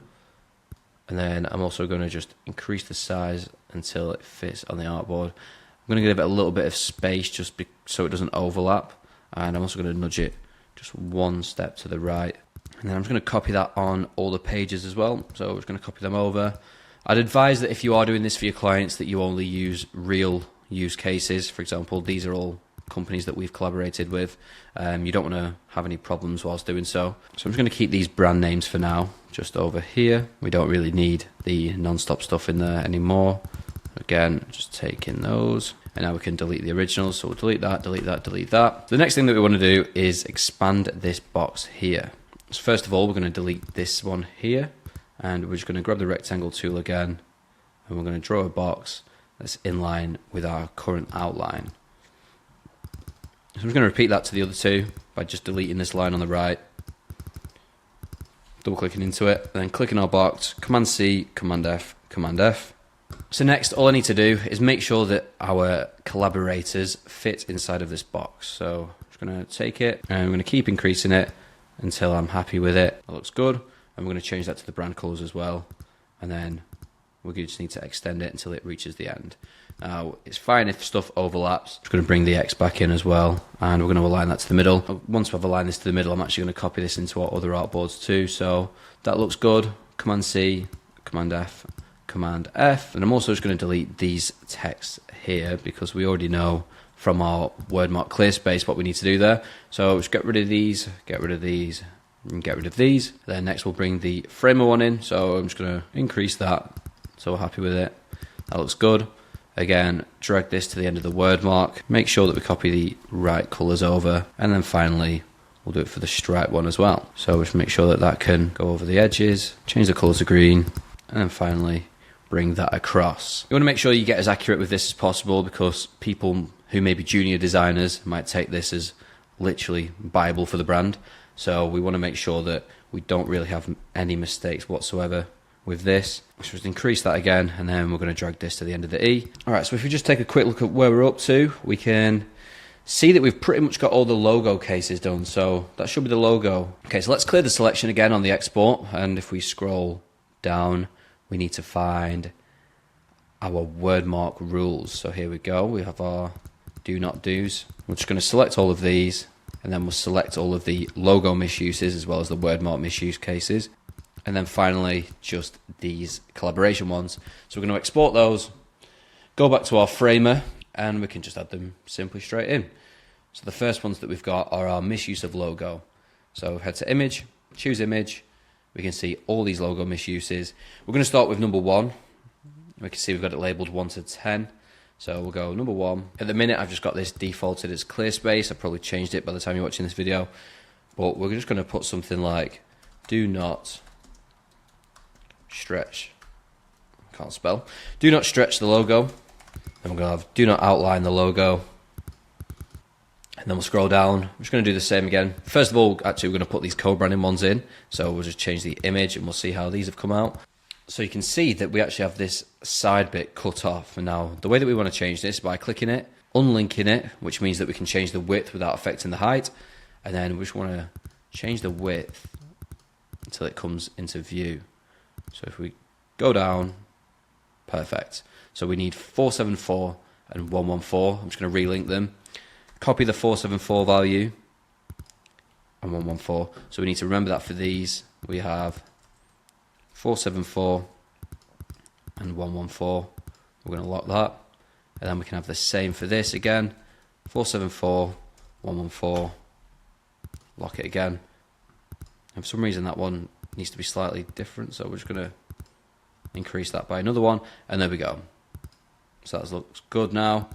Speaker 1: and then I'm also going to just increase the size until it fits on the artboard. I'm going to give it a little bit of space just so it doesn't overlap, and I'm also going to nudge it just one step to the right, and then I'm just going to copy that on all the pages as well. So we're just going to copy them over. I'd advise that if you are doing this for your clients, that you only use real use cases. For example, these are all companies that we've collaborated with. You don't want to have any problems whilst doing so. So I'm just going to keep these brand names for now, just over here. We don't really need the non-stop stuff in there anymore. Again, just taking those. And now we can delete the originals. So we'll delete that, delete that, delete that. The next thing that we want to do is expand this box here. So first of all, we're going to delete this one here. And we're just going to grab the rectangle tool again. And we're going to draw a box that's in line with our current outline. So I'm just going to repeat that to the other two by just deleting this line on the right, double clicking into it, and then clicking our box, Command C, Command F, Command F. So next, all I need to do is make sure that our collaborators fit inside of this box. So I'm just going to take it and I'm going to keep increasing it until I'm happy with it. That looks good. And we're going to change that to the brand colors as well. And then we just need to extend it until it reaches the end. Now, it's fine if stuff overlaps. I'm going to bring the X back in as well, and we're going to align that to the middle. Once we've aligned this to the middle, I'm actually going to copy this into our other artboards too, so that looks good. Command C, Command F, Command F, and I'm also just going to delete these texts here because we already know from our wordmark clear space what we need to do there. So just get rid of these, get rid of these, and get rid of these. Then next we'll bring the framer one in, so I'm just going to increase that, so we're happy with it. That looks good. Again, drag this to the end of the word mark, make sure that we copy the right colours over, and then finally we'll do it for the stripe one as well. So just make sure that that can go over the edges, change the colour to green, and then finally bring that across. You want to make sure you get as accurate with this as possible because people who may be junior designers might take this as literally Bible for the brand. So we want to make sure that we don't really have any mistakes whatsoever with this. So just increase that again, and then we're going to drag this to the end of the E. Alright, so if we just take a quick look at where we're up to, we can see that we've pretty much got all the logo cases done, so that should be the logo. Okay, so let's clear the selection again on the export, and if we scroll down, we need to find our wordmark rules. So here we go, we have our do not do's. We're just going to select all of these, and then we'll select all of the logo misuses as well as the wordmark misuse cases. And then finally, just these collaboration ones. So we're going to export those, go back to our framer, and we can just add them simply straight in. So the first ones that we've got are our misuse of logo. So head to image, choose image. We can see all these logo misuses. We're going to start with number 1. We can see we've got it labeled 1 to 10. So we'll go number 1. At the minute, I've just got this defaulted as clear space. I've probably changed it by the time you're watching this video. But we're just going to put something like, do not stretch, can't spell, do not stretch the logo. Then we're going to have do not outline the logo, and then we'll scroll down. I'm just going to do the same again. First of all, actually we're going to put these co-branding ones in, so we'll just change the image and we'll see how these have come out. So you can see that we actually have this side bit cut off, and now the way that we want to change this is by clicking it, unlinking it, which means that we can change the width without affecting the height, and then we just want to change the width until it comes into view. So if we go down, perfect. So we need 474 and 114. I'm just going to relink them. Copy the 474 value and 114. So we need to remember that for these. We have 474 and 114. We're going to lock that. And then we can have the same for this again. 474, 114. Lock it again. And for some reason that one needs to be slightly different, so we're just going to increase that by another one, and there we go. So that looks good now.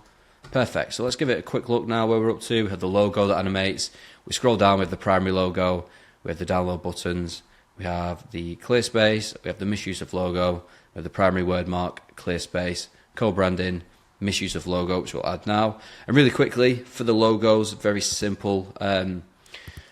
Speaker 1: Perfect. So let's give it a quick look now where we're up to. We have the logo that animates. We scroll down with the primary logo. We have the download buttons. We have the clear space. We have the misuse of logo. We have the primary word mark, clear space, co-branding, misuse of logo, which we'll add now. And really quickly for the logos, very simple.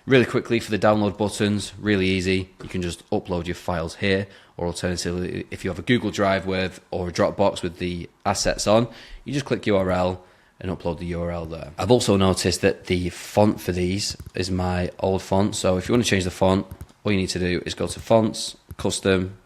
Speaker 1: Really quickly for the download buttons, really easy. You can just upload your files here, or alternatively, if you have a Google Drive with or a Dropbox with the assets on, you just click URL and upload the URL there. I've also noticed that the font for these is my old font, so if you want to change the font, all you need to do is go to Fonts, Custom,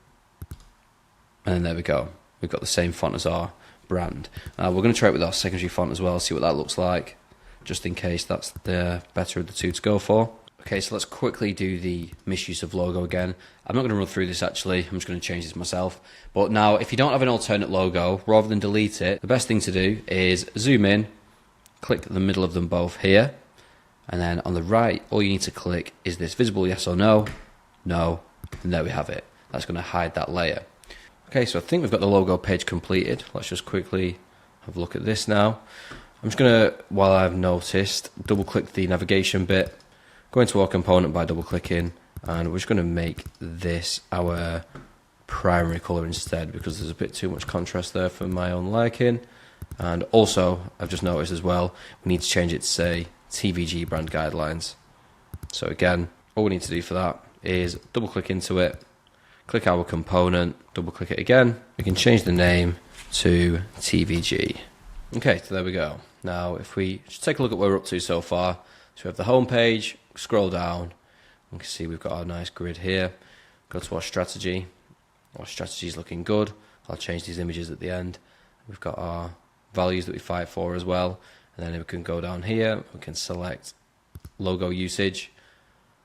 Speaker 1: and then there we go. We've got the same font as our brand. We're going to try it with our secondary font as well, see what that looks like, just in case that's the better of the two to go for. Okay, so let's quickly do the misuse of logo again. I'm not going to run through this actually, I'm just going to change this myself. But now, if you don't have an alternate logo, rather than delete it, the best thing to do is zoom in, click the middle of them both here, and then on the right, all you need to click is this visible yes or no, no, and there we have it. That's going to hide that layer. Okay, so I think we've got the logo page completed. Let's just quickly have a look at this now. I'm just going to, while I've noticed, double click the navigation bit, go into our component by double clicking, and we're just going to make this our primary color instead because there's a bit too much contrast there for my own liking. And also I've just noticed as well, we need to change it to say TVG brand guidelines. So again, all we need to do for that is double click into it, click our component, double click it again. We can change the name to TVG. Okay, so there we go. Now if we just take a look at where we're up to so far, so we have the home page, scroll down, you can see we've got our nice grid here. Go to our strategy. Our strategy is looking good. I'll change these images at the end. We've got our values that we fight for as well. And then we can go down here, we can select logo usage.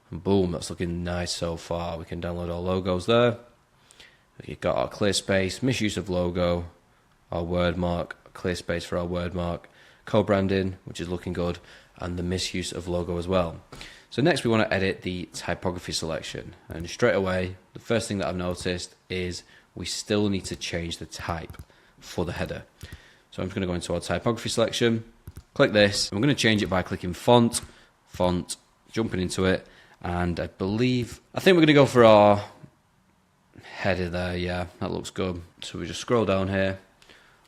Speaker 1: And boom, that's looking nice so far. We can download our logos there. We've got our clear space, misuse of logo, our word mark, clear space for our word mark, co-branding, which is looking good, and the misuse of logo as well. So next we want to edit the typography selection. And straight away, the first thing that I've noticed is we still need to change the type for the header. So I'm just going to go into our typography selection, click this. I'm going to change it by clicking font, jumping into it, and I think we're going to go for our header there. Yeah, that looks good. So we just scroll down here,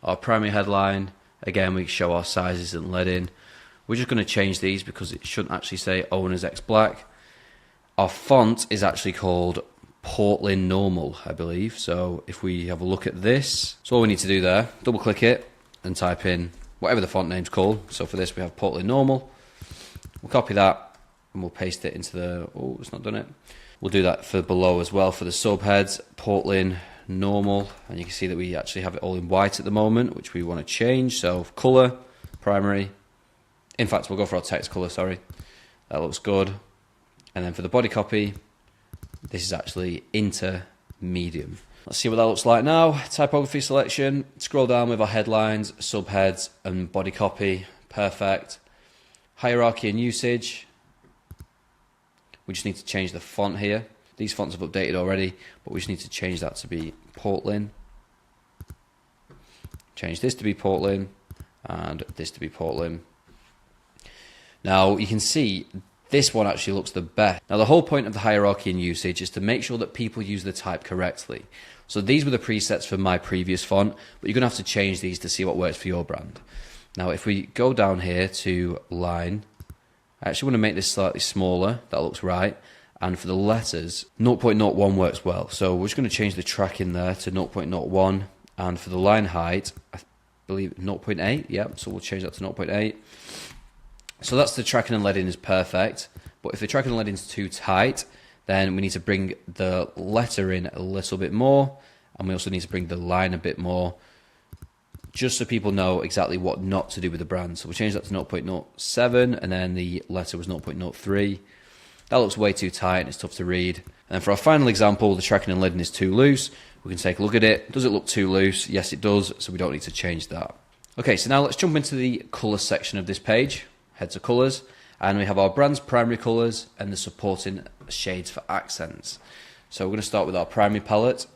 Speaker 1: our primary headline, again we show our sizes and leading. We're just going to change these because it shouldn't actually say Owners X Black. Our font is actually called Portland Normal, I believe. So if we have a look at this, so all we need to do there, double click it and type in whatever the font name's called. So for this we have Portland Normal. We'll copy that and we'll paste it into the, oh, it's not done it. We'll do that for below as well for the subheads, Portland Normal. And you can see that we actually have it all in white at the moment, which we want to change. So color, primary. In fact, we'll go for our text color, sorry. That looks good. And then for the body copy, this is actually intermediate. Let's see what that looks like now. Typography selection, scroll down with our headlines, subheads, and body copy. Perfect. Hierarchy and usage. We just need to change the font here. These fonts have updated already, but we just need to change that to be Portland. Change this to be Portland, and this to be Portland. Now you can see this one actually looks the best. Now the whole point of the hierarchy and usage is to make sure that people use the type correctly. So these were the presets for my previous font, but you're going to have to change these to see what works for your brand. Now if we go down here to line, I actually want to make this slightly smaller, that looks right. And for the letters, 0.01 works well. So we're just going to change the tracking there to 0.01. And for the line height, I believe 0.8, yeah, so we'll change that to 0.8. So that's the tracking and leading is perfect, but if the tracking and leading is too tight, then we need to bring the letter in a little bit more, and we also need to bring the line a bit more, just so people know exactly what not to do with the brand. So we'll change that to 0.07, and then the letter was 0.03. That looks way too tight, and it's tough to read. And then for our final example, the tracking and leading is too loose. We can take a look at it. Does it look too loose? Yes, it does, so we don't need to change that. Okay, so now let's jump into the color section of this page. Head to colors, and we have our brand's primary colors and the supporting shades for accents. So we're going to start with our primary palette.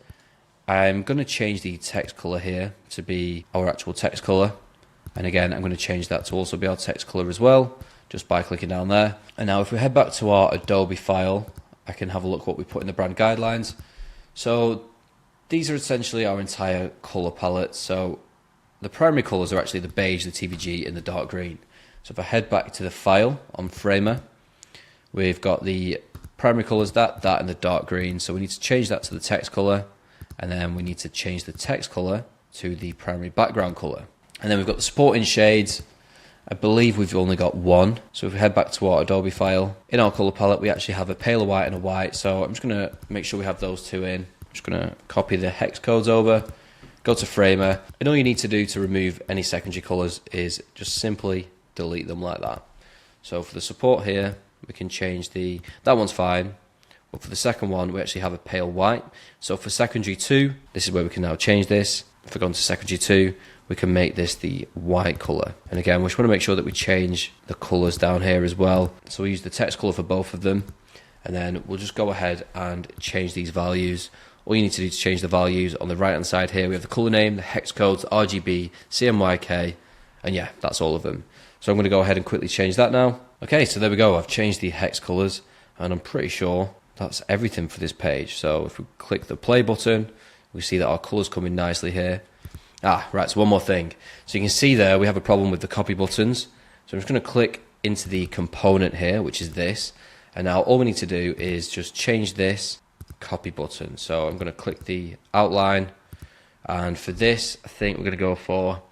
Speaker 1: I'm going to change the text color here to be our actual text color, and again I'm going to change that to also be our text color as well, just by clicking down there. And now if we head back to our Adobe file, I can have a look what we put in the brand guidelines. So these are essentially our entire color palette. So the primary colors are actually the beige, the TVG, and the dark green. So if I head back to the file on Framer, we've got the primary colors, that, and the dark green. So we need to change that to the text color, and then we need to change the text color to the primary background color. And then we've got the supporting shades. I believe we've only got one. So if we head back to our Adobe file, in our color palette, we actually have a paler white and a white. So I'm just going to make sure we have those two in. I'm just going to copy the hex codes over, go to Framer, and all you need to do to remove any secondary colors is just simply delete them like that. So for the support here, we can change that one's fine, but for the second one we actually have a pale white. So for secondary 2, this is where we can now change this. If we go into secondary 2, we can make this the white color. And again, we just want to make sure that we change the colors down here as well. So we use the text color for both of them, and then we'll just go ahead and change these values. All you need to do to change the values on the right hand side here, we have the color name, the hex codes, RGB, CMYK, and yeah, that's all of them. So I'm going to go ahead and quickly change that now. Okay, so there we go. I've changed the hex colors, and I'm pretty sure that's everything for this page. So if we click the play button, we see that our colors come in nicely here. Right, so one more thing. So you can see there we have a problem with the copy buttons. So I'm just going to click into the component here, which is this. And now all we need to do is just change this copy button. So I'm going to click the outline. And for this, I think we're going to go for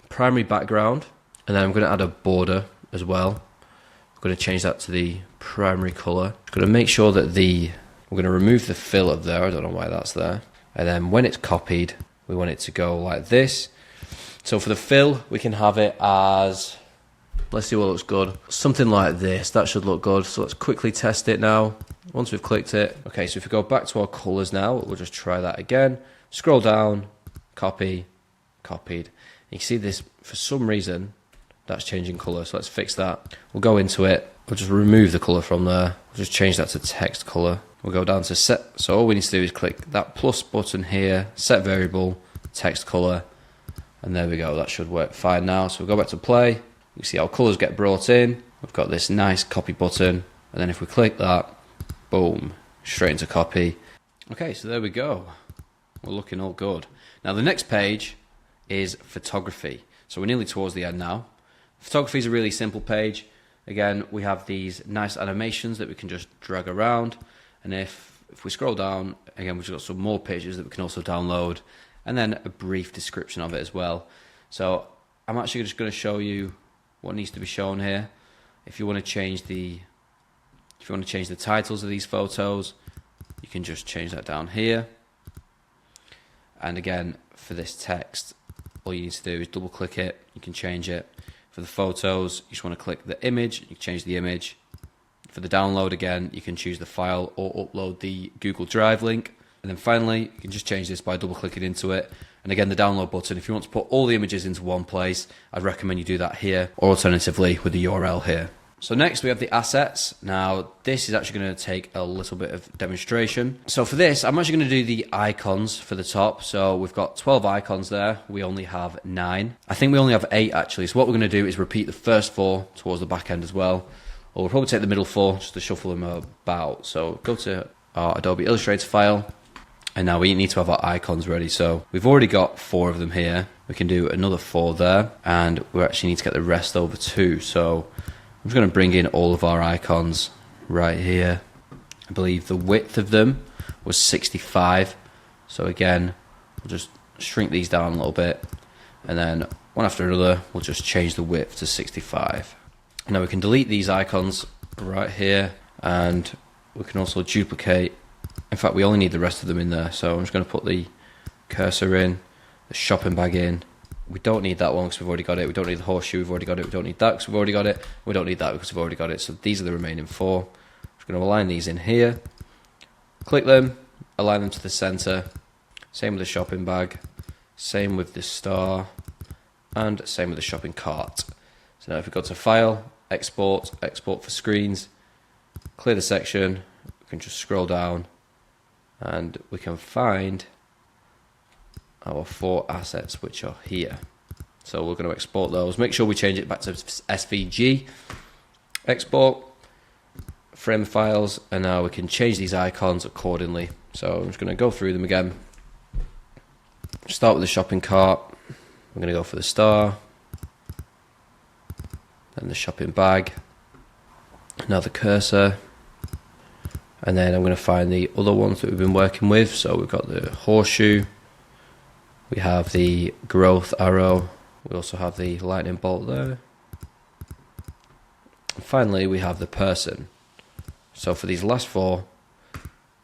Speaker 1: primary background. And then I'm going to add a border as well. I'm going to change that to the primary color. I'm going to make sure that we're going to remove the fill up there. I don't know why that's there. And then when it's copied, we want it to go like this. So for the fill, we can have it as, let's see what looks good. Something like this, that should look good. So let's quickly test it now. Once we've clicked it. Okay, so if we go back to our colors now, we'll just try that again. Scroll down, copy, copied. You can see this, for some reason, that's changing color. So let's fix that. We'll go into it. We'll just remove the color from there. We'll just change that to text color. We'll go down to set. So all we need to do is click that plus button here, set variable, text color. And there we go. That should work fine now. So we'll go back to play. You see our colors get brought in. We've got this nice copy button. And then if we click that, boom, straight into copy. Okay, so there we go. We're looking all good. Now the next page is photography. So we're nearly towards the end now. Photography is a really simple page. Again, we have these nice animations that we can just drag around. And if we scroll down, again, we've got some more pictures that we can also download. And then a brief description of it as well. So I'm actually just going to show you what needs to be shown here. If you want to change the titles of these photos, you can just change that down here. And again, for this text, all you need to do is double click it, you can change it. For the photos, you just want to click the image, you can change the image. For the download, again, you can choose the file or upload the Google Drive link. And then finally, you can just change this by double clicking into it. And again, the download button, if you want to put all the images into one place, I'd recommend you do that here, or alternatively with the URL here. So next we have the assets. Now this is actually going to take a little bit of demonstration. So for this, I'm actually going to do the icons for the top. So we've got 12 icons there. We only have 9. I think we only have 8 actually. So what we're going to do is repeat the first 4 towards the back end as well. Or we'll probably take the middle 4 just to shuffle them about. So go to our Adobe Illustrator file. And now we need to have our icons ready. So we've already got 4 of them here. We can do another 4 there. And we actually need to get the rest over too. So I'm just going to bring in all of our icons right here. I believe the width of them was 65. So again, we'll just shrink these down a little bit. And then one after another, we'll just change the width to 65. Now we can delete these icons right here. And we can also duplicate. In fact, we only need the rest of them in there. So I'm just going to put the cursor in, the shopping bag in. We don't need that one because we've already got it. We don't need the horseshoe, we've already got it. We don't need that because we've already got it. We don't need that because we've already got it. So these are the remaining 4. I'm just going to align these in here. Click them, align them to the center. Same with the shopping bag. Same with the star. And same with the shopping cart. So now if we go to File, Export, Export for Screens, clear the section, we can just scroll down and we can find our 4 assets which are here. So we're going to export those. Make sure we change it back to SVG. Export, frame files, and now we can change these icons accordingly. So I'm just going to go through them again. Start with the shopping cart. We're going to go for the star. Then the shopping bag. Now the cursor. And then I'm going to find the other ones that we've been working with. So we've got the horseshoe. We have the growth arrow. We also have the lightning bolt there. And finally, we have the person. So for these last 4,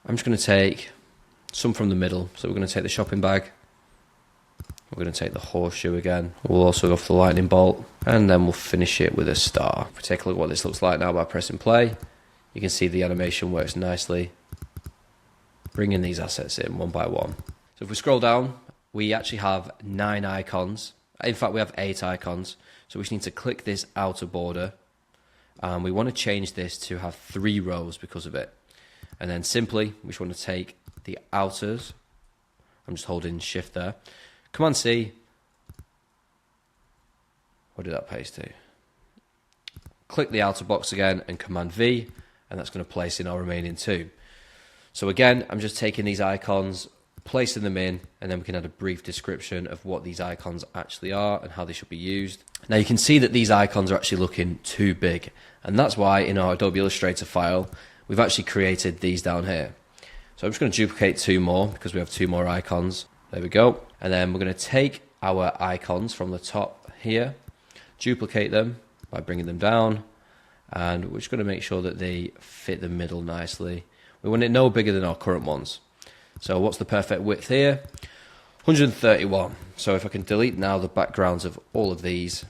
Speaker 1: I'm just going to take some from the middle. So we're going to take the shopping bag. We're going to take the horseshoe again. We'll also go for the lightning bolt. And then we'll finish it with a star. If we take a look at what this looks like now by pressing play, you can see the animation works nicely. Bringing these assets in one by one. So if we scroll down, we actually have 9 icons. In fact, we have 8 icons. So we just need to click this outer border. And we want to change this to have 3 rows because of it. And then simply, we just want to take the outers. I'm just holding shift there. Command C. What did that paste to? Click the outer box again and Command V. And that's going to place in our remaining 2. So again, I'm just taking these icons, placing them in, and then we can add a brief description of what these icons actually are and how they should be used. Now you can see that these icons are actually looking too big, and that's why in our Adobe Illustrator file, we've actually created these down here. So I'm just going to duplicate 2 more because we have 2 more icons. There we go. And then we're going to take our icons from the top here, duplicate them by bringing them down, and we're just going to make sure that they fit the middle nicely. We want it no bigger than our current ones. So what's the perfect width here? 131. So if I can delete now the backgrounds of all of these,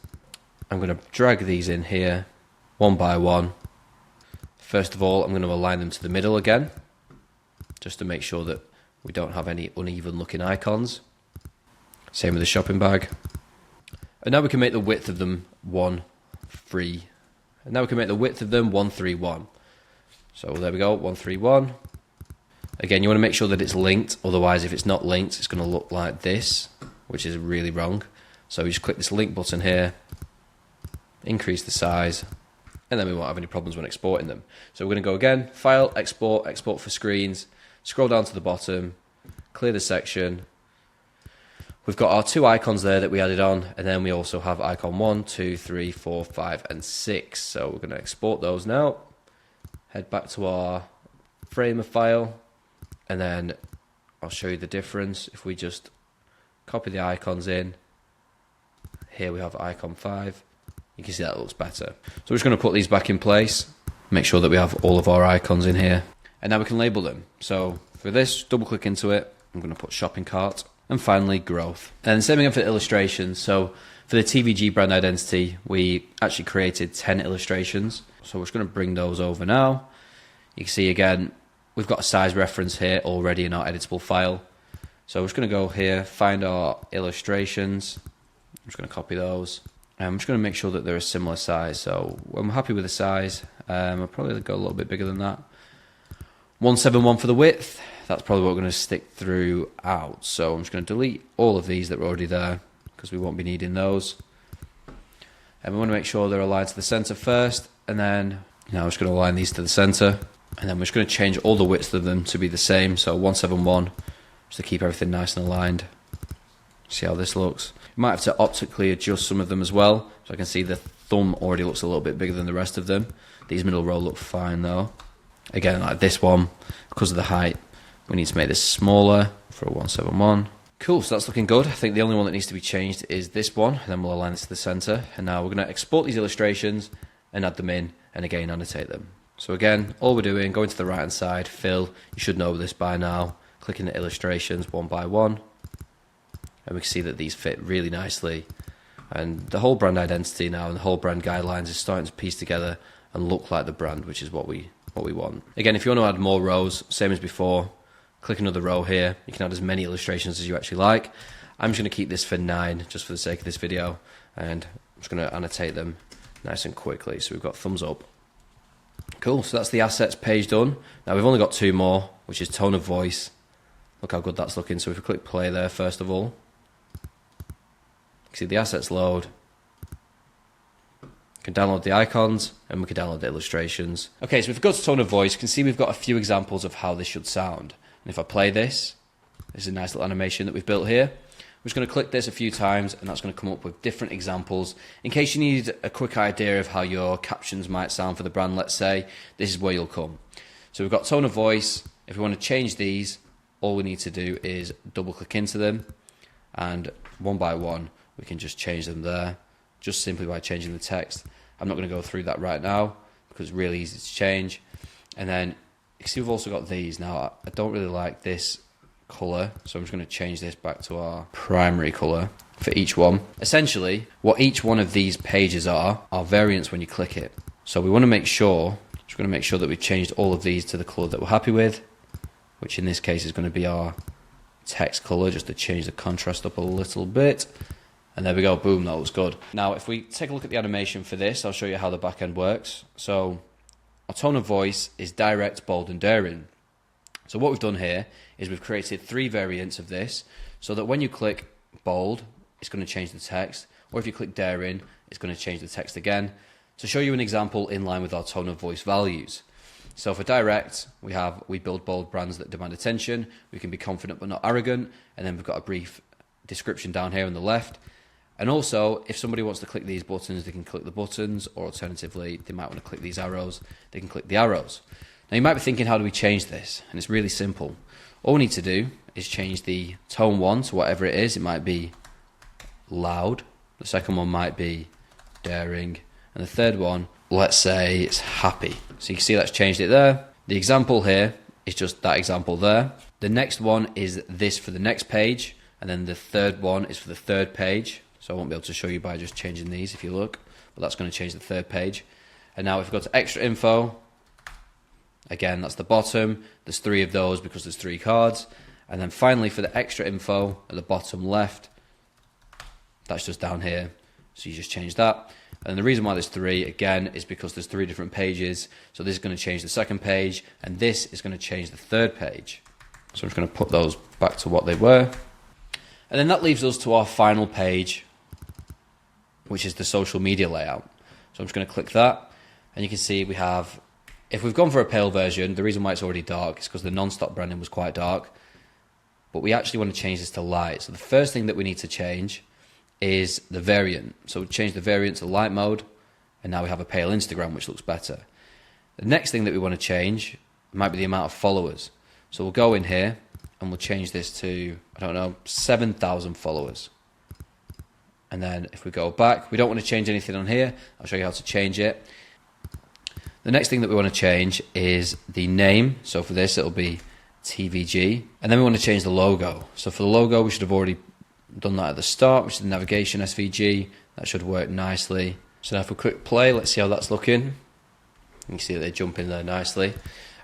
Speaker 1: I'm going to drag these in here one by one. First of all, I'm going to align them to the middle again, just to make sure that we don't have any uneven looking icons. Same with the shopping bag. And now we can make the width of them 131. So there we go, 131. Again, you want to make sure that it's linked, otherwise if it's not linked, it's going to look like this, which is really wrong. So you just click this link button here, increase the size, and then we won't have any problems when exporting them. So we're going to go again, File, Export, Export for Screens, scroll down to the bottom, clear the section. We've got our 2 icons there that we added on, and then we also have icon 1, 2, 3, 4, 5, and 6. So we're going to export those now. Head back to our Framer file, and then I'll show you the difference. If we just copy the icons in, here we have icon 5. You can see that looks better. So we're just going to put these back in place, make sure that we have all of our icons in here, and now we can label them. So for this, double click into it, I'm going to put shopping cart, and finally growth. And same again for the illustrations. So for the TVG brand identity, we actually created 10 illustrations. So we're just going to bring those over now. You can see again, we've got a size reference here already in our editable file. So we're just going to go here, find our illustrations. I'm just going to copy those. And I'm just going to make sure that they're a similar size. So I'm happy with the size. I'll probably go a little bit bigger than that. 171 for the width. That's probably what we're going to stick throughout. So I'm just going to delete all of these that were already there because we won't be needing those. And we want to make sure they're aligned to the center first. And then now I'm just going to align these to the center. And then we're just going to change all the widths of them to be the same. So 171, just to keep everything nice and aligned. See how this looks. You might have to optically adjust some of them as well. So I can see the thumb already looks a little bit bigger than the rest of them. These middle row look fine though. Again, like this one, because of the height, we need to make this smaller for a 171. Cool, so that's looking good. I think the only one that needs to be changed is this one. And then we'll align this to the center. And now we're going to export these illustrations and add them in, and again annotate them. So again, all we're doing, going to the right hand side, fill, you should know this by now, clicking the illustrations one by one, and we can see that these fit really nicely. And the whole brand identity now and the whole brand guidelines is starting to piece together and look like the brand, which is what we want. Again, if you want to add more rows, same as before, click another row here. You can add as many illustrations as you actually like. I'm just going to keep this for 9 just for the sake of this video, and I'm just going to annotate them nice and quickly. So we've got thumbs up. Cool, so that's the assets page done. Now we've only got 2 more, which is tone of voice. Look how good that's looking. So if we click play there first of all, you can see the assets load. You can download the icons and we can download the illustrations. Okay, so if we go to tone of voice, you can see we've got a few examples of how this should sound. And if I play this is a nice little animation that we've built here. We're just going to click this a few times and that's going to come up with different examples. In case you need a quick idea of how your captions might sound for the brand, let's say, this is where you'll come. So we've got tone of voice. If we want to change these, all we need to do is double click into them, and one by one we can just change them there, just simply by changing the text. I'm not going to go through that right now because it's really easy to change. And then you can see we've also got these. Now I don't really like this color, so I'm just going to change this back to our primary color for each one. Essentially, what each one of these pages are variants when you click it. So we want to make sure, just going to make sure that we've changed all of these to the color that we're happy with, which in this case is going to be our text color, just to change the contrast up a little bit. And there we go, boom, that looks good. Now if we take a look at the animation for this, I'll show you how the back end works. So our tone of voice is direct, bold and daring. So what we've done here is we've created 3 variants of this, so that when you click bold, it's going to change the text, or if you click daring, it's going to change the text again. To show you an example in line with our tone of voice values. So for direct, we build bold brands that demand attention, we can be confident but not arrogant, and then we've got a brief description down here on the left. And also, if somebody wants to click these buttons, they can click the buttons, or alternatively, they might want to click these arrows, they can click the arrows. Now you might be thinking, how do we change this? And it's really simple. All we need to do is change the tone 1 to whatever it is. It might be loud, the second one might be daring, and the third one, let's say it's happy. So you can see that's changed it there. The example here is just that example there. The next one is this for the next page, and then the third one is for the third page. So I won't be able to show you by just changing these if you look, but that's going to change the third page. And now if we go to extra info, again, that's the bottom. There's 3 of those because there's 3 cards. And then finally for the extra info at the bottom left, that's just down here. So you just change that. And the reason why there's 3, again, is because there's 3 different pages. So this is going to change the second page, and this is going to change the third page. So I'm just going to put those back to what they were. And then that leaves us to our final page, which is the social media layout. So I'm just going to click that, and you can see we have, if we've gone for a pale version, the reason why it's already dark is because the non-stop branding was quite dark. But we actually want to change this to light. So the first thing that we need to change is the variant. So we change the variant to light mode, and now we have a pale Instagram, which looks better. The next thing that we want to change might be the amount of followers. So we'll go in here and we'll change this to, I don't know, 7,000 followers. And then if we go back, we don't want to change anything on here. I'll show you how to change it. The next thing that we want to change is the name. So for this, it'll be TVG. And then we want to change the logo. So for the logo, we should have already done that at the start, which is the navigation SVG. That should work nicely. So now if we click play, let's see how that's looking. You can see that they jump in there nicely.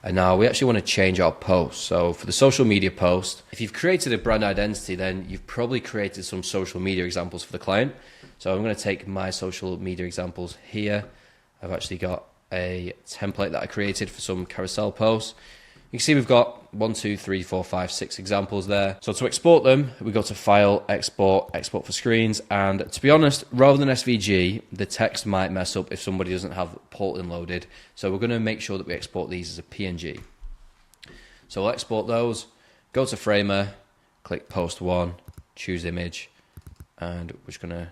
Speaker 1: And now we actually want to change our post. So for the social media post, if you've created a brand identity, then you've probably created some social media examples for the client. So I'm going to take my social media examples here. I've actually got a template that I created for some carousel posts. You can see we've got 1, 2, 3, 4, 5, 6 examples there. So to export them, we go to File, Export, Export for Screens. And to be honest, rather than SVG, the text might mess up if somebody doesn't have Portland loaded. So we're going to make sure that we export these as a PNG. So we'll export those, go to Framer, click Post 1, choose Image, and we're just going to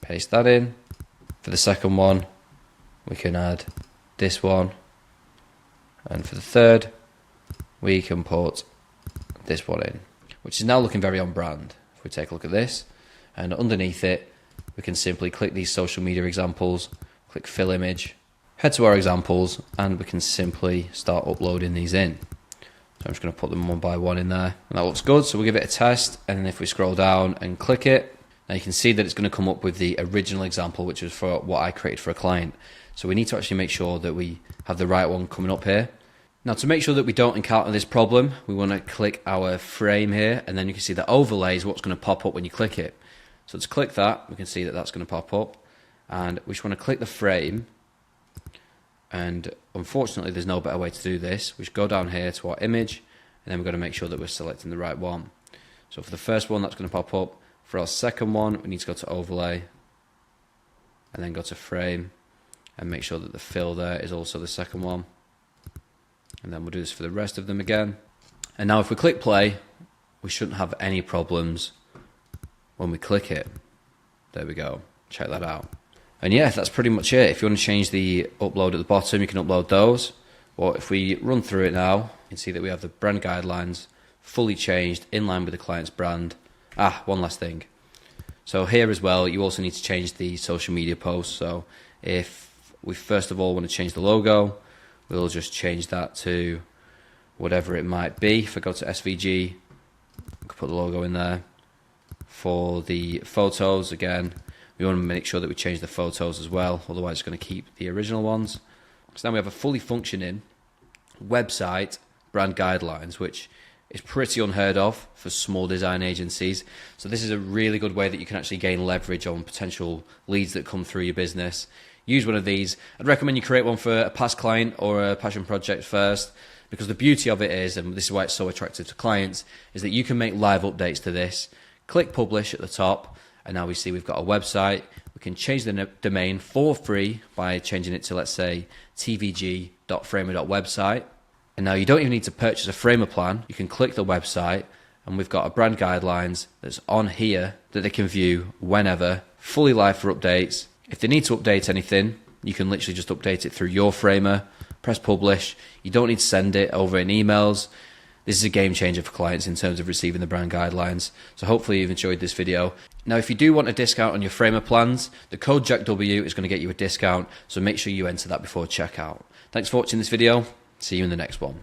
Speaker 1: paste that in. For the second one, we can add this one. And for the third, we can put this one in, which is now looking very on brand. If we take a look at this, and underneath it, we can simply click these social media examples, click Fill Image, head to our examples, and we can simply start uploading these in. So I'm just going to put them one by one in there, and that looks good. So we'll give it a test, and then if we scroll down and click it, now you can see that it's going to come up with the original example, which is for what I created for a client. So we need to actually make sure that we have the right one coming up here. Now to make sure that we don't encounter this problem, we want to click our frame here, and then you can see that overlay is what's going to pop up when you click it. So to click that, we can see that that's going to pop up, and we just want to click the frame, and unfortunately there's no better way to do this. We just go down here to our image, and then we've got to make sure that we're selecting the right one. So for the first one, that's going to pop up. For our second one, we need to go to overlay, and then go to frame, and make sure that the fill there is also the second one. And then we'll do this for the rest of them again. And now if we click play, we shouldn't have any problems when we click it. There we go. Check that out. And yeah, that's pretty much it. If you want to change the upload at the bottom, you can upload those. Or if we run through it now, you can see that we have the brand guidelines fully changed in line with the client's brand. One last thing. So here as well, you also need to change the social media posts. So if we first of all want to change the logo, we'll just change that to whatever it might be. If I go to SVG, we can put the logo in there. For the photos, again, we want to make sure that we change the photos as well, otherwise it's going to keep the original ones. So now we have a fully functioning website brand guidelines, which is pretty unheard of for small design agencies. So this is a really good way that you can actually gain leverage on potential leads that come through your business. Use one of these. I'd recommend you create one for a past client or a passion project first, because the beauty of it is, and this is why it's so attractive to clients, is that you can make live updates to this. Click publish at the top, and now we see we've got a website. We can change the domain for free by changing it to, let's say, tvg.framer.website. And now you don't even need to purchase a Framer plan. You can click the website, and we've got a brand guidelines that's on here that they can view whenever, fully live for updates. If they need to update anything, you can literally just update it through your Framer, press publish. You don't need to send it over in emails. This is a game changer for clients in terms of receiving the brand guidelines. So hopefully you've enjoyed this video. Now, if you do want a discount on your Framer plans, the code JackW is going to get you a discount. So make sure you enter that before checkout. Thanks for watching this video. See you in the next one.